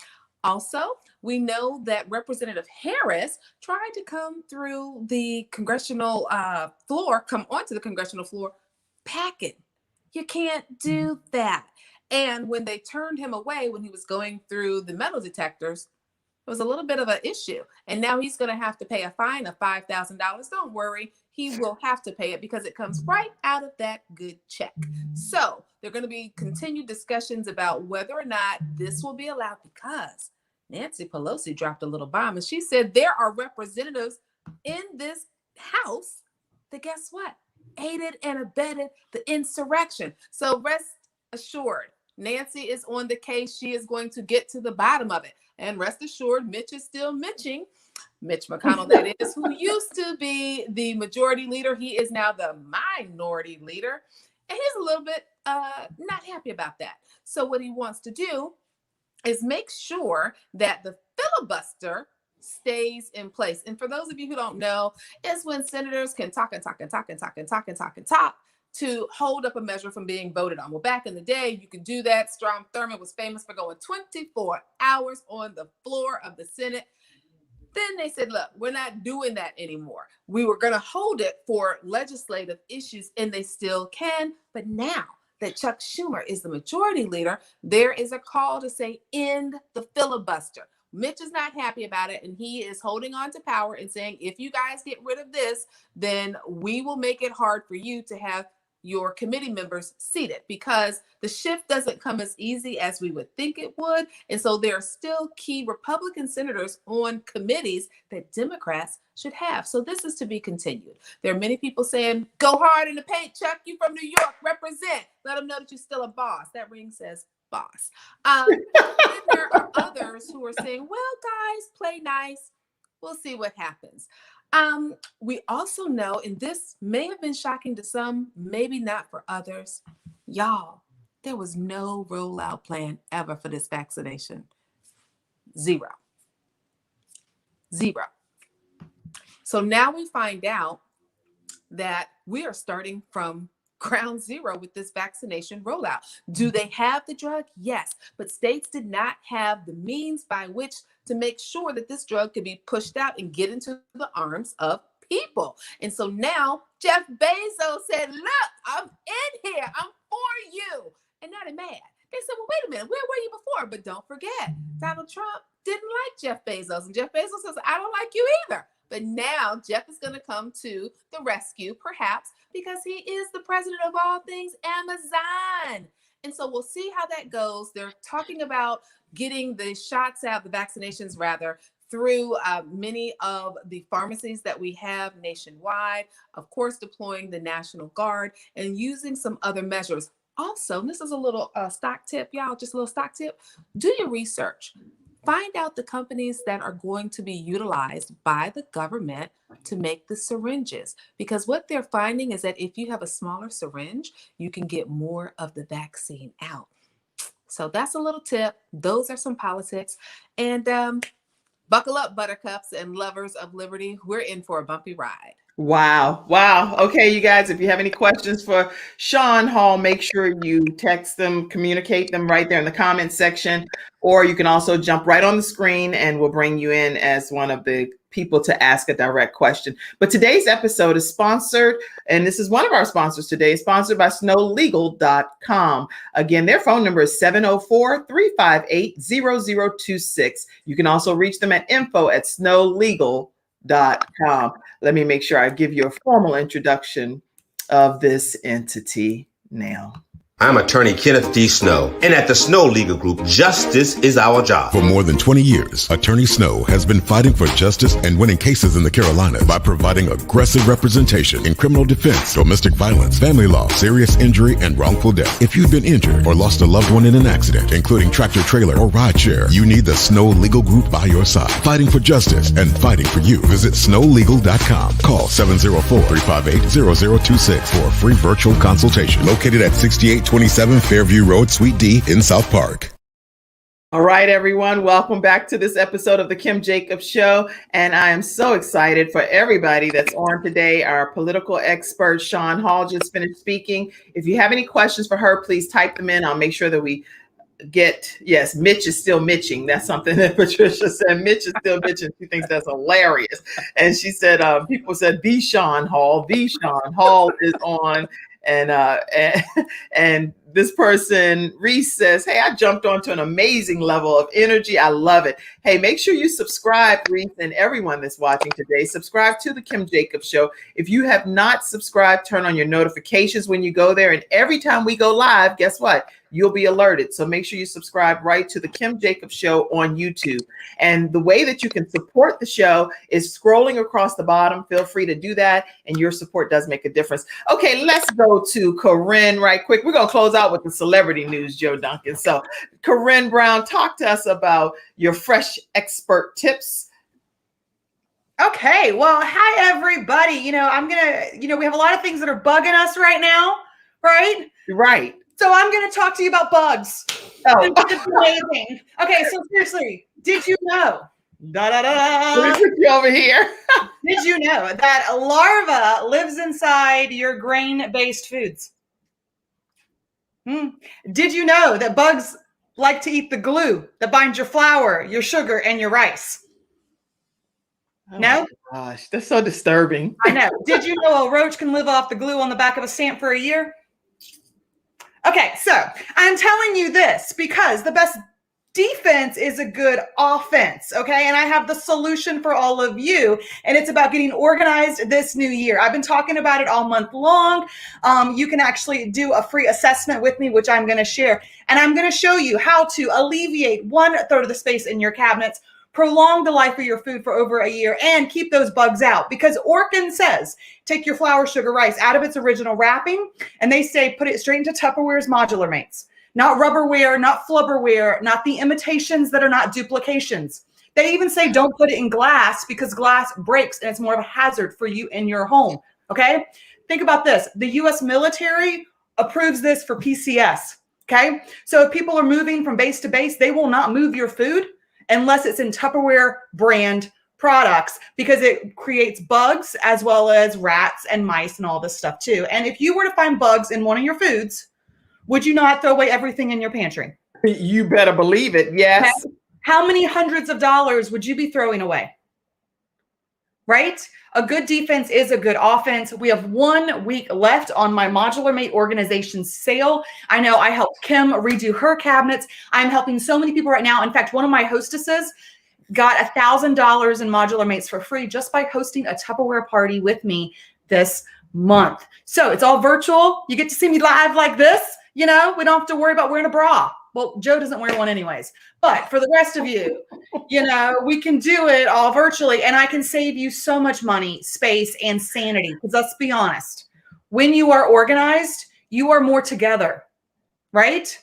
Also, we know that Representative Harris tried to come through the congressional floor, come onto the congressional floor, packing. You can't do that. And when they turned him away, when he was going through the metal detectors, It was a little bit of an issue. And now he's going to have to pay a fine of $5,000. Don't worry. He will have to pay it because it comes right out of that good check. So there are going to be continued discussions about whether or not this will be allowed, because Nancy Pelosi dropped a little bomb and she said there are representatives in this house that, guess what, aided and abetted the insurrection. So rest assured, Nancy is on the case. She is going to get to the bottom of it. And rest assured, Mitch is still Mitching. Mitch McConnell, that is, who used to be the majority leader. He is now the minority leader. And he's a little bit not happy about that. So what he wants to do is make sure that the filibuster stays in place. And for those of you who don't know, it's when senators can talk to hold up a measure from being voted on. Well, back in the day, you could do that. Strom Thurmond was famous for going 24 hours on the floor of the Senate. Then they said, look, we're not doing that anymore. We were going to hold it for legislative issues, and they still can. But now that Chuck Schumer is the majority leader, there is a call to say, end the filibuster. Mitch is not happy about it, and he is holding on to power and saying, if you guys get rid of this, then we will make it hard for you to have your committee members seated, because the shift doesn't come as easy as we would think it would. And so there are still key Republican senators on committees that Democrats should have. So this is to be continued. There are many people saying, go hard in the paint, Chuck, you from New York, represent. Let them know that you're still a boss. That ring says boss. Then there are others who are saying, well, guys, play nice. We'll see what happens. We also know, and this may have been shocking to some, maybe not for others, y'all, there was no rollout plan ever for this vaccination. Zero. So now we find out that we are starting from ground zero with this vaccination rollout. Do they have the drug? Yes, but states did not have the means by which to make sure that this drug could be pushed out and get into the arms of people. And so now Jeff Bezos said, look, I'm in here. I'm for you. And now they're mad. They said, well, wait a minute. Where were you before? But don't forget, Donald Trump didn't like Jeff Bezos. And Jeff Bezos says, I don't like you either. But now Jeff is going to come to the rescue, perhaps, because he is the president of all things Amazon. And so we'll see how that goes. They're talking about getting the shots out, the vaccinations rather, through many of the pharmacies that we have nationwide, of course, deploying the National Guard and using some other measures. Also, this is a little stock tip, y'all, just a little stock tip. Do your research. Find out the companies that are going to be utilized by the government to make the syringes, because what they're finding is that if you have a smaller syringe, you can get more of the vaccine out. So that's a little tip. Those are some politics. And buckle up, buttercups and lovers of liberty. We're in for a bumpy ride. Wow. Okay, you guys, if you have any questions for Sean Hall, make sure you text them, communicate them right there in the comment section, or you can also jump right on the screen and we'll bring you in as one of the people to ask a direct question. But today's episode is sponsored, and this is one of our sponsors today, sponsored by snowlegal.com. Again, their phone number is 704-358-0026. You can also reach them at info@snowlegal.com. Let me make sure I give you a formal introduction of this entity now. I'm attorney Kenneth D. Snow, and at the Snow Legal Group, justice is our job. For more than 20 years, Attorney Snow has been fighting for justice and winning cases in the Carolinas by providing aggressive representation in criminal defense, domestic violence, family law, serious injury, and wrongful death. If you've been injured or lost a loved one in an accident, including tractor trailer or rideshare, you need the Snow Legal Group by your side, fighting for justice and fighting for you. Visit snowlegal.com. Call 704-358-0026 for a free virtual consultation. Located at 6827 Fairview Road, Suite D in South Park. All right, everyone. Welcome back to this episode of the Kim Jacobs Show. And I am so excited for everybody that's on today. Our political expert, Sean Hall, just finished speaking. If you have any questions for her, please type them in. I'll make sure that we get, yes, Mitch is still Mitching. That's something that Patricia said. Mitch is still Mitching. She thinks that's hilarious. And she said, people said, the Sean Hall is on. and this person, Reese, says, hey, I jumped onto an amazing level of energy. I love it. Hey, make sure you subscribe, Reese, and everyone that's watching today. Subscribe to the Kim Jacobs Show. If you have not subscribed, turn on your notifications when you go there. And every time we go live, guess what? You'll be alerted. So make sure you subscribe right to the Kim Jacobs Show on YouTube. And the way that you can support the show is scrolling across the bottom. Feel free to do that. And your support does make a difference. Okay, let's go to Corinne right quick. We're going to close out with the celebrity news, Joe Duncan. So Corinne Brown, talk to us about your fresh expert tips. Okay, well, hi, everybody. We have a lot of things that are bugging us right now, right? Right. So I'm going to talk to you about bugs. Oh. It's amazing. Okay, so seriously, did you know? Let me put you over here. Did you know that a larva lives inside your grain-based foods? Did you know that bugs like to eat the glue that binds your flour, your sugar, and your rice? Oh No? my gosh, that's so disturbing. I know. Did you know a roach can live off the glue on the back of a stamp for a year? Okay, so I'm telling you this because the best defense is a good offense, okay? And I have the solution for all of you, and it's about getting organized this new year. I've been talking about it all month long. You can actually do a free assessment with me, which I'm going to share, and I'm going to show you how to alleviate 1/3 of the space in your cabinets, prolong the life of your food for over a year, and keep those bugs out. Because Orkin says, take your flour, sugar, rice out of its original wrapping, and they say put it straight into Tupperware's modular mates. Not rubberware, not flubberware, not the imitations that are not duplications. They even say don't put it in glass because glass breaks and it's more of a hazard for you in your home, okay? Think about this. The U.S. military approves this for PCS, okay? So if people are moving from base to base, they will not move your food unless it's in Tupperware brand products because it creates bugs as well as rats and mice and all this stuff too. And if you were to find bugs in one of your foods, would you not throw away everything in your pantry? You better believe it. Yes. Okay. How many hundreds of dollars would you be throwing away? Right? A good defense is a good offense. We have 1 week left on my Modular Mate organization sale. I know I helped Kim redo her cabinets. I'm helping so many people right now. In fact, one of my hostesses got $1,000 in Modular Mates for free just by hosting a Tupperware party with me this month. So it's all virtual. You get to see me live like this. We don't have to worry about wearing a bra. Well, Joe doesn't wear one anyways. But for the rest of you, we can do it all virtually. And I can save you so much money, space, and sanity. Because let's be honest, when you are organized, you are more together, right?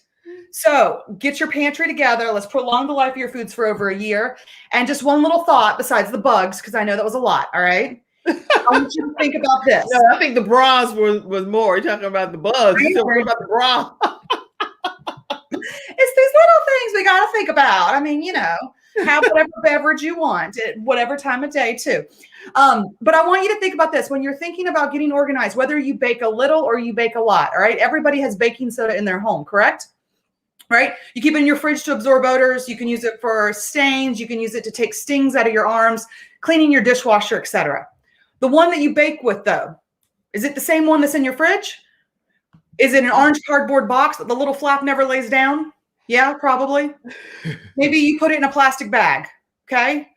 So get your pantry together. Let's prolong the life of your foods for over a year. And just one little thought besides the bugs, because I know that was a lot, all right? I want you to think about this. No, I think the bras was more. You're talking about the bugs. You're talking about the bra. It's these little things we got to think about. I mean, have whatever beverage you want at whatever time of day too. But I want you to think about this when you're thinking about getting organized, whether you bake a little or you bake a lot. All right. Everybody has baking soda in their home, correct? Right? You keep it in your fridge to absorb odors. You can use it for stains. You can use it to take stings out of your arms, cleaning your dishwasher, etc. The one that you bake with, though, is it the same one that's in your fridge? Is it an orange cardboard box that the little flap never lays down? Yeah, probably. Maybe you put it in a plastic bag, okay?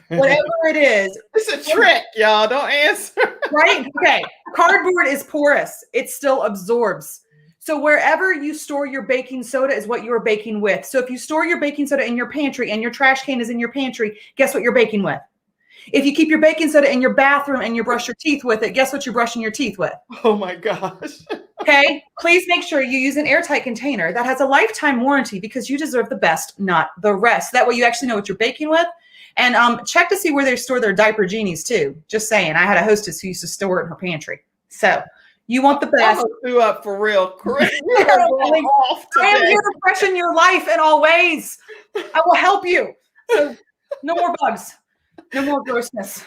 Whatever it is. It's a trick, y'all. Don't answer. Right? Okay. Cardboard is porous. It still absorbs. So wherever you store your baking soda is what you're baking with. So if you store your baking soda in your pantry and your trash can is in your pantry, guess what you're baking with? If you keep your baking soda in your bathroom and you brush your teeth with it, guess what you're brushing your teeth with? Oh my gosh. Okay. Please make sure you use an airtight container that has a lifetime warranty because you deserve the best, not the rest. That way you actually know what you're baking with. And check to see where they store their diaper genies too. Just saying. I had a hostess who used to store it in her pantry. So you want the best. I threw up for real. Chris, I am here to freshen your life in all ways. I will help you. So no more bugs. No more grossness.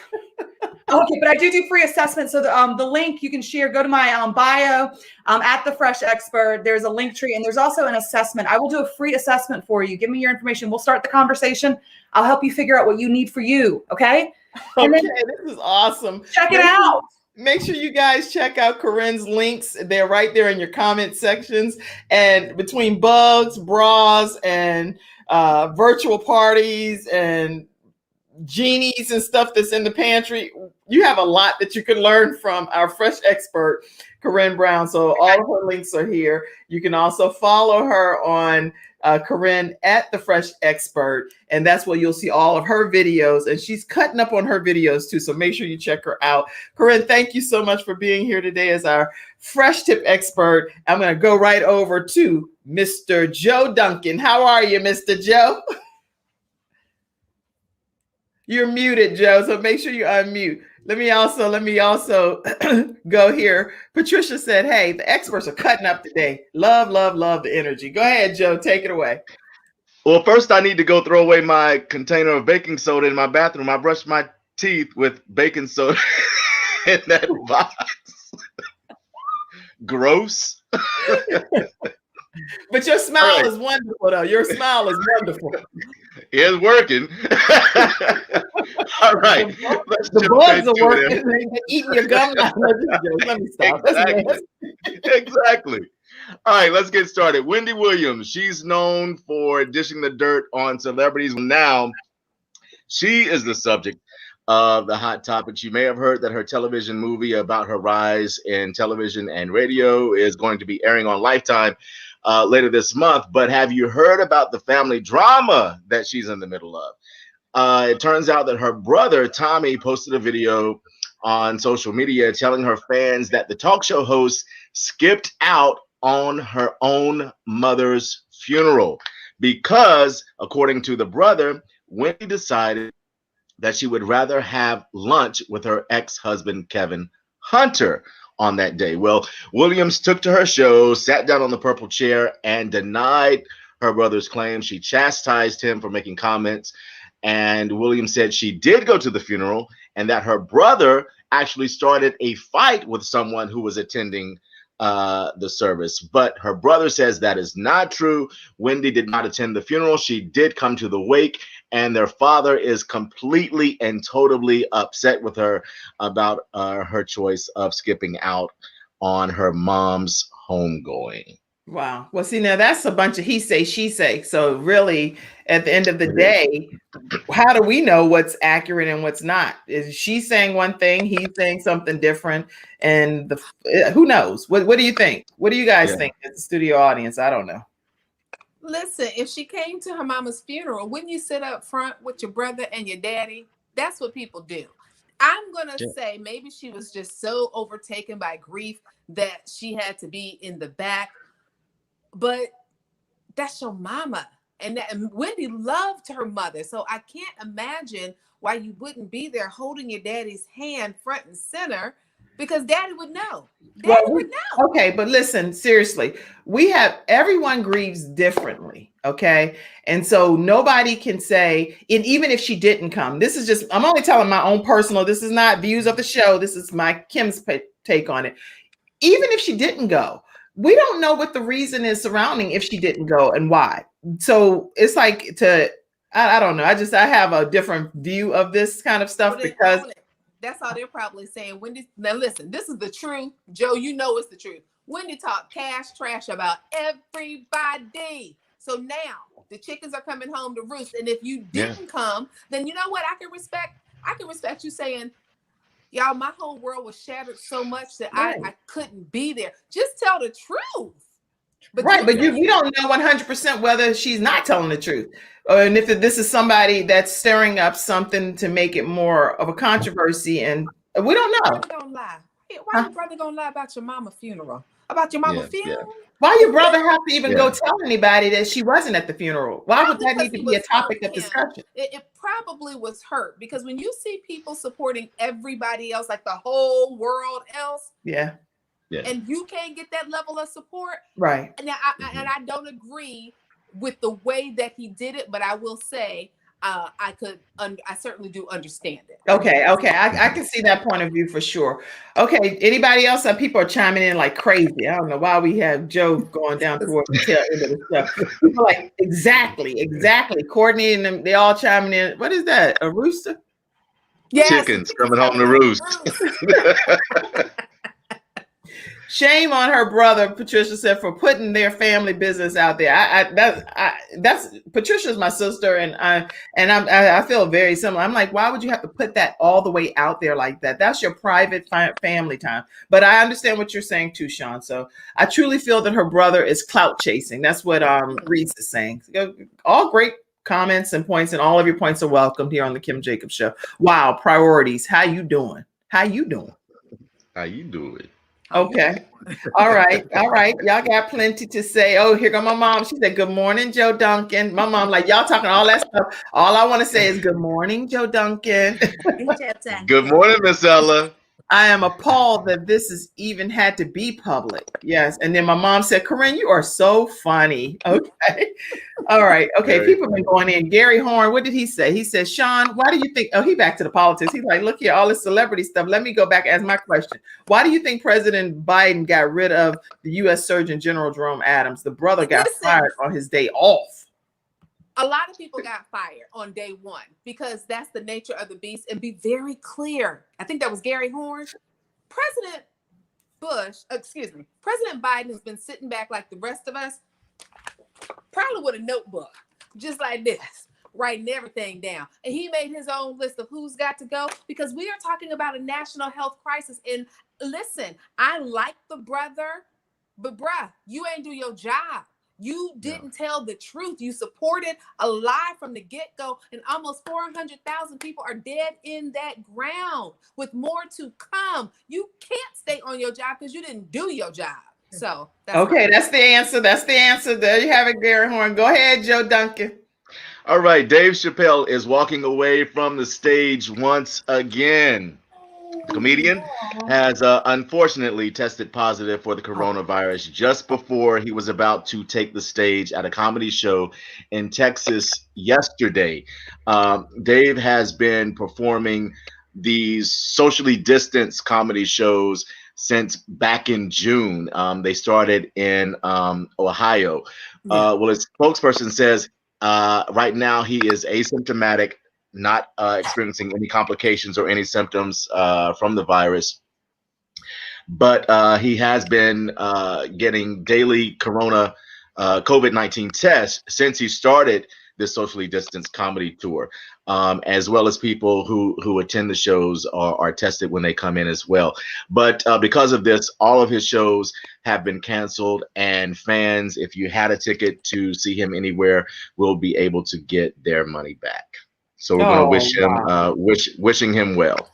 Okay, but I do free assessments. So the link you can share, go to my bio at The Fresh Expert. There's a link tree and there's also an assessment. I will do a free assessment for you. Give me your information. We'll start the conversation. I'll help you figure out what you need for you. Okay? Okay, this is awesome. Check it out. Make sure you guys check out Corinne's links. They're right there in your comment sections. And between bugs, bras, and virtual parties and genies and stuff that's in the pantry, you have a lot that you can learn from our fresh expert, Corinne Brown. So all of her links are here. You can also follow her on Corinne at the Fresh Expert, and that's where you'll see all of her videos. And she's cutting up on her videos too, so make sure you check her out. Corinne, thank you so much for being here today as our fresh tip expert. I'm going to go right over to Mr. Joe Duncan. How are you, Mr. Joe? You're muted, Joe, so make sure you unmute. Let me also go here. Patricia said, hey, the experts are cutting up today. Love, love, love the energy. Go ahead, Joe. Take it away. Well, first I need to go throw away my container of baking soda in my bathroom. I brushed my teeth with baking soda in that box. Gross. But your smile is wonderful, though. Your smile is wonderful. It's working. All right. The bugs are working. They're eating your gum. Let me stop. Exactly. All right, let's get started. Wendy Williams, she's known for dishing the dirt on celebrities. Now, she is the subject of the hot topics. You may have heard that her television movie about her rise in television and radio is going to be airing on Lifetime later this month. But have you heard about the family drama that she's in the middle of? It turns out that her brother, Tommy, posted a video on social media telling her fans that the talk show host skipped out on her own mother's funeral because, according to the brother, Wendy decided that she would rather have lunch with her ex-husband, Kevin Hunter, on that day. Well, Williams took to her show, sat down on the purple chair, and denied her brother's claim. She chastised him for making comments, and Williams said she did go to the funeral and that her brother actually started a fight with someone who was attending the service. But her brother says that is not true. Wendy did not attend the funeral. She did come to the wake, and their father is completely and totally upset with her about her choice of skipping out on her mom's homegoing. Wow. Well, see, now that's a bunch of he say, she say. So really, at the end of the day, how do we know what's accurate and what's not? Is she saying one thing, he's saying something different, and who knows? What do you think? What do you guys think as the studio audience? I don't know. Listen, if she came to her mama's funeral, wouldn't you sit up front with your brother and your daddy? That's what people do. I'm going to say maybe she was just so overtaken by grief that she had to be in the back. But that's your mama. And Wendy loved her mother. So I can't imagine why you wouldn't be there holding your daddy's hand front and center, because daddy would know. Daddy would know. Okay, but listen, seriously, everyone grieves differently. Okay. And so nobody can say, and even if she didn't come, this is just, I'm only telling my own personal, this is not views of the show. This is my Kim's take on it. Even if she didn't go, we don't know what the reason is surrounding if she didn't go and why. So it's like I don't know. I have a different view of this kind of stuff because that's all they're probably saying. Wendy, now listen, this is the truth. Joe, you know it's the truth. Wendy talk trash about everybody. So now the chickens are coming home to roost. And if you didn't come, then you know what? I can respect you saying, y'all, my whole world was shattered so much that I couldn't be there. Just tell the truth. But we don't know 100% whether she's not telling the truth. And if this is somebody that's stirring up something to make it more of a controversy, and we don't know. Don't lie. Why your brother gonna lie about your mama funeral? About your mama funeral? Yeah. Why your brother have to even go tell anybody that she wasn't at the funeral? Why would that need to be a topic of discussion? It probably was hurt, because when you see people supporting everybody else, like the whole world else, and you can't get that level of support, right? And I don't agree with the way that he did it, but I will say I certainly do understand it. Okay. I can see that point of view for sure. Okay. Anybody else? People are chiming in like crazy. I don't know why we have Joe going down towards the tail end of the stuff. People are like, exactly. Courtney and them, they all chiming in. What is that? A rooster? Yes, Chickens coming home to roost. Shame on her brother, Patricia said, for putting their family business out there. That's Patricia's my sister, and I feel very similar. I'm like, why would you have to put that all the way out there like that? That's your private family time. But I understand what you're saying too, Sean. So I truly feel that her brother is clout chasing. That's what Reese is saying. All great comments and points, and all of your points are welcomed here on the Kim Jacobs Show. Wow, priorities. How you doing? How you doing? How you doing? Okay. All right. All right. Y'all got plenty to say. Oh, here go my mom. She said, "Good morning, Joe Duncan." My mom, like, y'all talking all that stuff. All I want to say is, "Good morning, Joe Duncan." Good morning, Miss Ella. I am appalled that this has even had to be public. Yes. And then my mom said, "Corinne, you are so funny." Okay. All right. Okay. Very People have been going in. Gary Horn, what did he say? He said, "Sean, why do you think?" Oh, he back to the politics. He's like, "Look here, all this celebrity stuff. Let me go back and ask my question. Why do you think President Biden got rid of the U.S. Surgeon General Jerome Adams? The brother got fired on his day off." A lot of people got fired on day one because that's the nature of the beast. And be very clear. I think that was Gary Horn. President Biden has been sitting back like the rest of us, probably with a notebook, just like this, writing everything down. And he made his own list of who's got to go because we are talking about a national health crisis. And listen, I like the brother, but bruh, you ain't do your job. You didn't tell the truth. You supported a lie from the get-go, and almost 400,000 people are dead in that ground with more to come. You can't stay on your job because you didn't do your job. So that's okay, that's the answer. That's the answer. There you have it, Gary Horn. Go ahead, Joe Duncan. All right, Dave Chappelle is walking away from the stage once again. The comedian has unfortunately tested positive for the coronavirus just before he was about to take the stage at a comedy show in Texas yesterday. Dave has been performing these socially distanced comedy shows since back in June. They started in Ohio. Well, his spokesperson says right now he is asymptomatic, not experiencing any complications or any symptoms from the virus. But he has been getting daily COVID-19 tests since he started this socially distanced comedy tour, as well as people who attend the shows are tested when they come in as well. But because of this, all of his shows have been canceled, and fans, if you had a ticket to see him anywhere, will be able to get their money back. So we're going to wishing him well.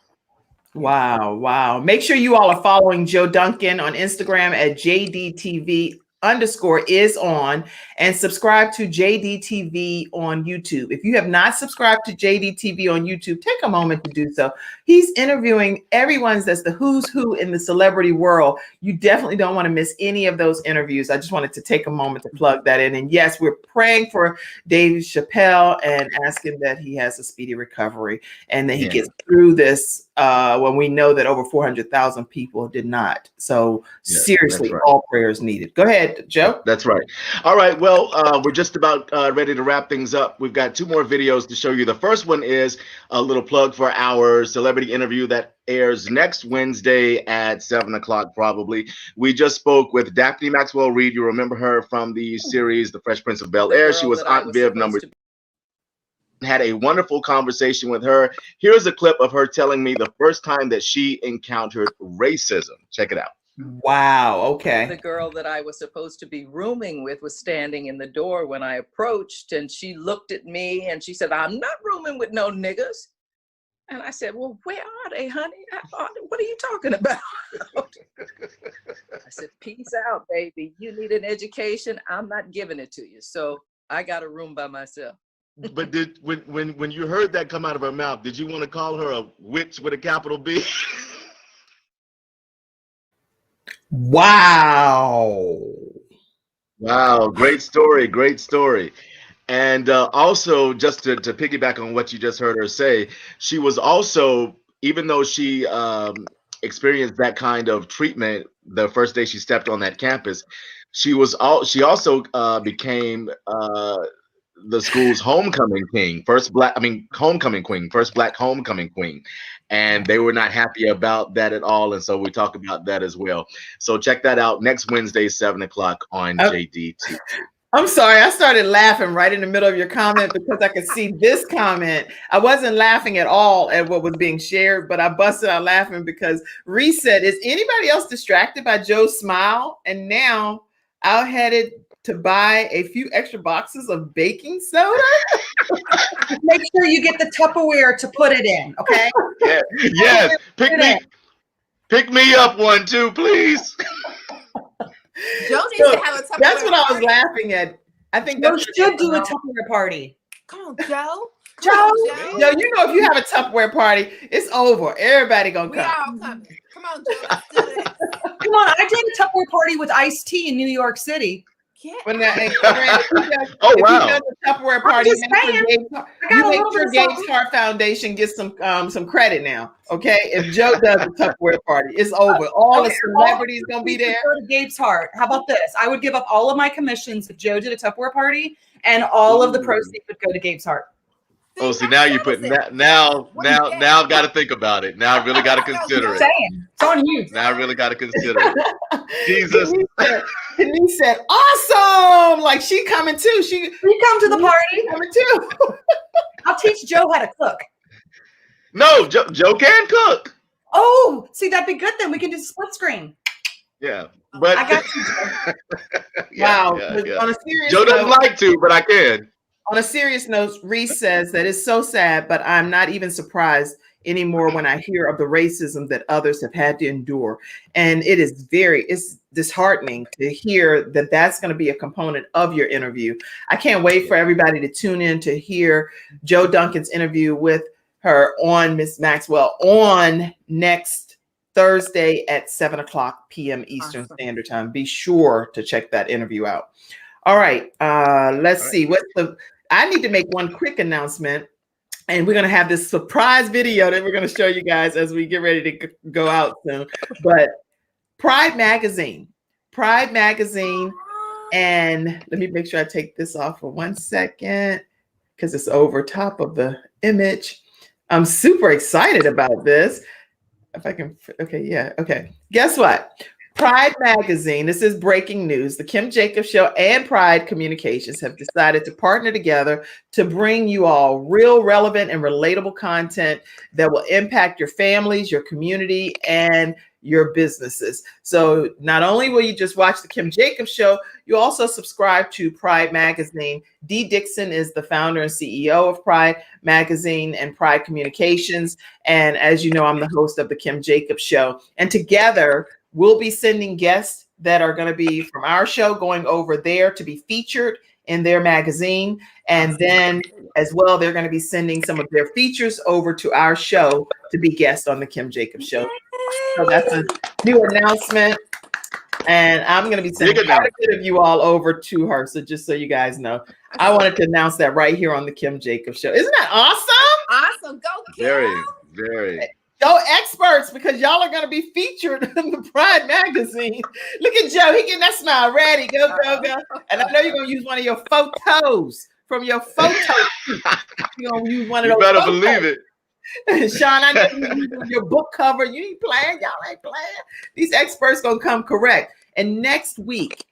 Wow, wow. Make sure you all are following Joe Duncan on Instagram at JDTV_is_on, and subscribe to JDTV on YouTube. If you have not subscribed to JDTV on YouTube, take a moment to do so. He's interviewing everyone that's the who's who in the celebrity world. You definitely don't want to miss any of those interviews. I just wanted to take a moment to plug that in. And yes, we're praying for Dave Chappelle and asking that he has a speedy recovery and that he gets through this when we know that over 400,000 people did not. So seriously, all prayers needed. Go ahead, Joe. That's right. All right. Well, we're just about ready to wrap things up. We've got two more videos to show you. The first one is a little plug for our celebrity interview that airs next Wednesday at 7 o'clock, probably. We just spoke with Daphne Maxwell Reid. You remember her from the series The Fresh Prince of Bel-Air. She was Aunt Viv number. Had a wonderful conversation with her. Here's a clip of her telling me the first time that she encountered racism. Check it out. Wow. Okay. The girl that I was supposed to be rooming with was standing in the door when I approached, and she looked at me and she said, "I'm not rooming with no niggas." And I said, "Well, where are they, honey? What are you talking about?" I said, "Peace out, baby. You need an education. I'm not giving it to you." So I got a room by myself. But did when you heard that come out of her mouth, did you want to call her a witch with a capital B? Wow. Wow, great story, great story. And also, just to piggyback on what you just heard her say, she was also, even though she experienced that kind of treatment the first day she stepped on that campus, she also became the school's homecoming king, homecoming queen, first black homecoming queen. And they were not happy about that at all. And so we talk about that as well. So check that out next Wednesday, 7 o'clock on JDT. I'm sorry, I started laughing right in the middle of your comment because I could see this comment. I wasn't laughing at all at what was being shared, but I busted out laughing because Reese said, is anybody else distracted by Joe's smile? And now I'm headed to buy a few extra boxes of baking soda. Make sure you get the Tupperware to put it in, okay? Yeah. Yes, pick me up one too, please. Joe needs to have a Tupperware. That's what I was laughing at. I think Joe should do a Tupperware party. Come on, Joe. Joe. Yo, you know, if you have a Tupperware party, it's over. Everybody gonna We come. all coming. Come on, Joe. Let's do this. Come on, I did a Tupperware party with Ice-T in New York City. When that, if Oh, he wow. does a Tupperware party, just saying. you make sure Gabe's Heart Foundation gets some credit now. Okay, if Joe does a Tupperware party, it's over. All the celebrities gonna be there. Go to Gabe's Heart. How about this? I would give up all of my commissions if Joe did a Tupperware party, and all of the proceeds would go to Gabe's Heart. Oh, see, now you're putting that. Now I've got to think about it. Now I really got to consider it. It's on you. Now I really got to consider it. Jesus. Denise said, "Awesome! Like she coming too. She come to the party. Coming too. I'll teach Joe how to cook. No, Joe can cook. Oh, see, that'd be good. Then we can do split screen. Yeah, but I got you, Joe. Wow. Yeah. On a serious Joe doesn't note, like to, but I can. On a serious note, Reese says that it's so sad, but I'm not even surprised anymore when I hear of the racism that others have had to endure. And it's disheartening to hear that that's going to be a component of your interview. I can't wait for everybody to tune in to hear Joe Duncan's interview with her on Miss Maxwell on next Thursday at 7:00 p.m. Eastern Standard Time. Be sure to check that interview out. All right, let's see. I need to make one quick announcement, and we're going to have this surprise video that we're going to show you guys as we get ready to go out soon. But Pride Magazine, and let me make sure I take this off for 1 second because it's over top of the image. I'm super excited about this. If I can, okay. Guess what? Pride Magazine, this is breaking news. The Kim Jacobs Show and Pride Communications have decided to partner together to bring you all real, relevant, and relatable content that will impact your families, your community, and your businesses. So not only will you just watch the Kim Jacobs Show, you also subscribe to Pride Magazine. Dee Dixon is the founder and CEO of Pride Magazine and Pride Communications. And as you know, I'm the host of the Kim Jacobs Show. And together, we'll be sending guests that are going to be from our show going over there to be featured in their magazine. And then as well, they're going to be sending some of their features over to our show to be guests on the Kim Jacobs Show. So that's a new announcement. And I'm going to be sending quite a bit of you all over to her. So just so you guys know, I wanted to announce that right here on the Kim Jacobs Show. Isn't that awesome? Awesome. Go, Kim. Very. Go experts, because y'all are going to be featured in the Pride Magazine. Look at Joe. He getting that smile ready. Go. And I know you're going to use one of your photos from your photo. You're going to use one of those. You better photos. believe it. Sean, I know you're using your book cover. You ain't playing. Y'all ain't playing. These experts going to come correct. And next week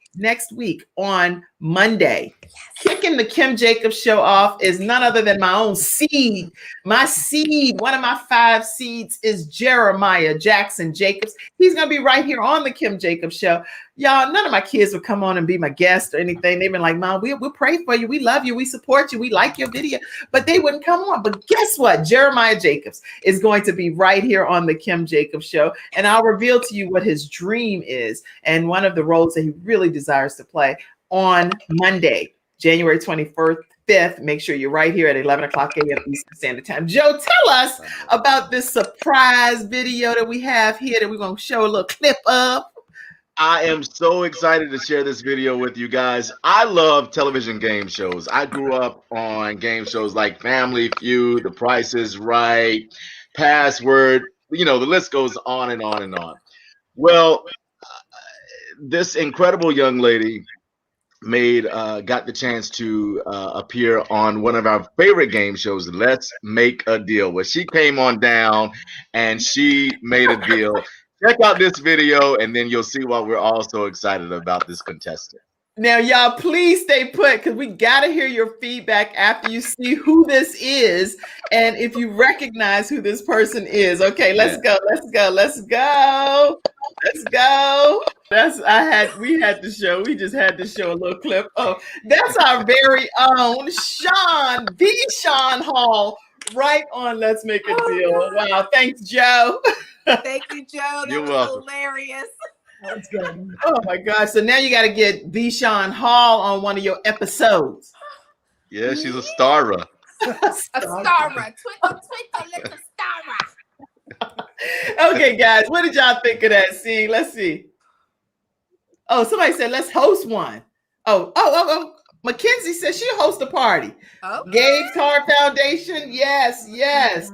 on Monday, kicking the Kim Jacobs Show off is none other than my own seed. My seed, one of my 5 seeds, is Jeremiah Jackson Jacobs. He's going to be right here on the Kim Jacobs Show. Y'all, none of my kids would come on and be my guest or anything. They've been like, Mom, we'll pray for you. We love you. We support you. We like your video. But they wouldn't come on. But guess what? Jeremiah Jacobs is going to be right here on the Kim Jacobs Show. And I'll reveal to you what his dream is and one of the roles that he really desires to play on Monday, January 25th. Make sure you're right here at 11:00 a.m. Eastern Standard Time. Joe, tell us about this surprise video that we have here that we're going to show a little clip of. I am so excited to share this video with you guys. I love television game shows. I grew up on game shows like Family Feud, The Price is Right, Password. You know, the list goes on and on and on. Well, this incredible young lady got the chance to appear on one of our favorite game shows, Let's Make a Deal, where she came on down and she made a deal. Check out this video, and then you'll see why we're all so excited about this contestant. Now, y'all, please stay put because we got to hear your feedback after you see who this is and if you recognize who this person is. Okay, let's go. Let's go. Let's go. Let's go. We just had to show a little clip. Oh, that's our very own Sean, the Sean Hall, right on Let's Make a Deal. Wow. Thanks, Joe. Thank you, Joe. That You're was welcome. hilarious. That's good. Oh my gosh. So now you got to get the Sean Hall on one of your episodes. Yeah, she's a starra. A starra. Twinkle, twinkle, little starra. Okay, guys, what did y'all think of that scene? Let's see. Oh, somebody said let's host one. Oh. Mackenzie said she'll host a party. Okay. Gabe's Heart Foundation. Yes. Yes.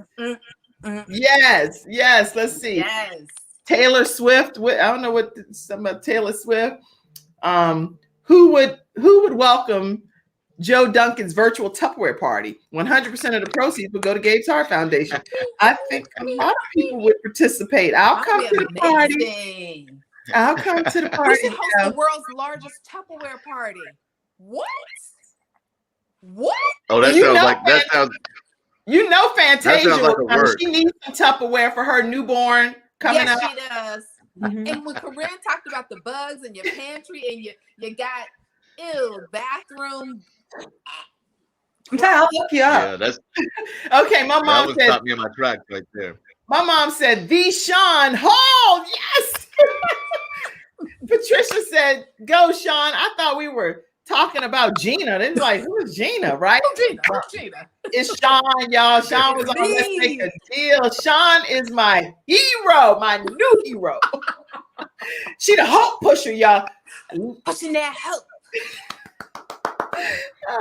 Let's see. Yes. Taylor Swift. I don't know what some about Taylor Swift. Who would welcome Joe Duncan's virtual Tupperware party? 100% of the proceeds would go to Gabe's Heart Foundation. I think a lot of people would participate. I'll come to the party. I'll come to the party. We should host the world's largest Tupperware party. What? Oh, that sounds. You know, Fantasia like a will come. word. She needs some Tupperware for her newborn coming up. Yes, she does. And when Corinne talked about the bugs in your pantry and you got bathroom. I'll look you up. Yeah, that's Okay, my that mom would said. stop me in my tracks right there. My mom said the Sean Hall. Yes. Patricia said, "Go, Sean." I thought we were talking about Gina. Then like, who's Gina? Right? Who's Gina? It's Sean, y'all. Sean was on Let's Make a Deal. Sean is my hero, my new hero. She the hope pusher, y'all. Pushing that hope.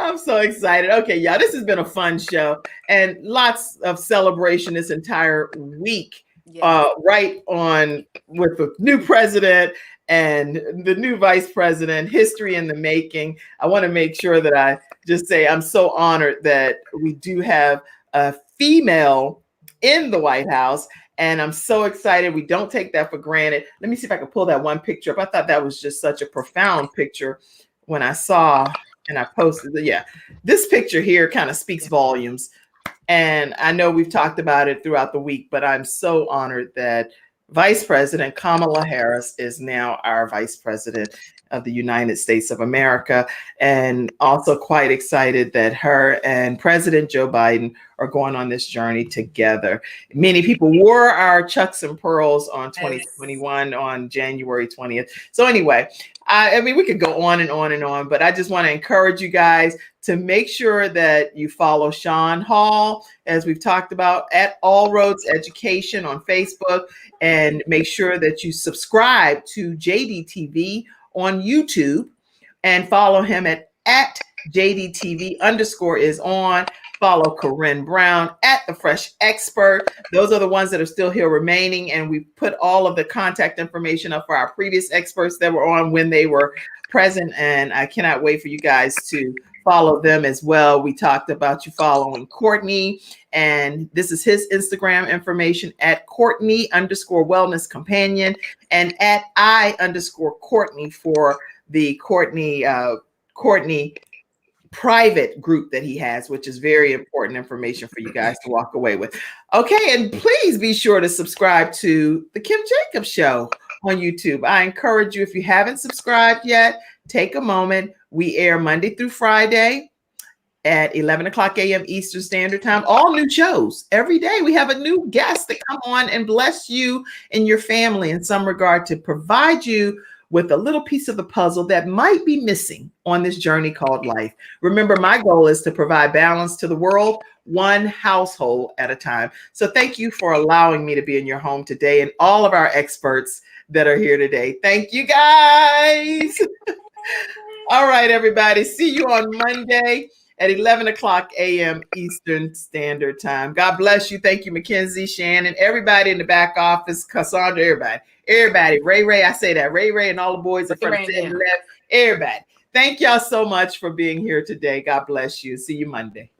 I'm so excited. Okay, y'all, this has been a fun show and lots of celebration this entire week. Yes. Right on with the new president and the new vice president, history in the making. I want to make sure that I just say I'm so honored that we do have a female in the White House. And I'm so excited. We don't take that for granted. Let me see if I can pull that one picture up. I thought that was just such a profound picture when I saw and I posted it. Yeah, this picture here kind of speaks volumes. And I know we've talked about it throughout the week, but I'm so honored that Vice President Kamala Harris is now our Vice President of the United States of America, and also quite excited that her and President Joe Biden are going on this journey together. Many people wore our Chucks and Pearls on 2021 on January 20th. So anyway, I mean, we could go on and on and on, but I just want to encourage you guys to make sure that you follow Sean Hall, as we've talked about, at All Roads Education on Facebook, and make sure that you subscribe to JDTV on YouTube and follow him at JDTV_ is on. Follow Corinne Brown at The Fresh Expert. Those are the ones that are still here remaining. And we put all of the contact information up for our previous experts that were on when they were present. And I cannot wait for you guys to follow them as well. We talked about you following Courtney, and this is his Instagram information at Courtney_Wellness Companion and at I_Courtney for the Courtney private group that he has, which is very important information for you guys to walk away with. Okay, and please be sure to subscribe to the Kim Jacobs Show on YouTube. I encourage you, if you haven't subscribed yet, take a moment. We air Monday through Friday at 11 o'clock a.m. Eastern Standard Time. All new shows. Every day we have a new guest that come on and bless you and your family in some regard to provide you with a little piece of the puzzle that might be missing on this journey called life. Remember, my goal is to provide balance to the world, one household at a time. So thank you for allowing me to be in your home today, and all of our experts that are here today. Thank you, guys. All right, everybody. See you on Monday at 11 o'clock a.m. Eastern Standard Time. God bless you. Thank you, Mackenzie, Shannon, everybody in the back office, Cassandra, everybody. Ray, I say that. Ray, and all the boys in front of the left. Everybody. Thank y'all so much for being here today. God bless you. See you Monday.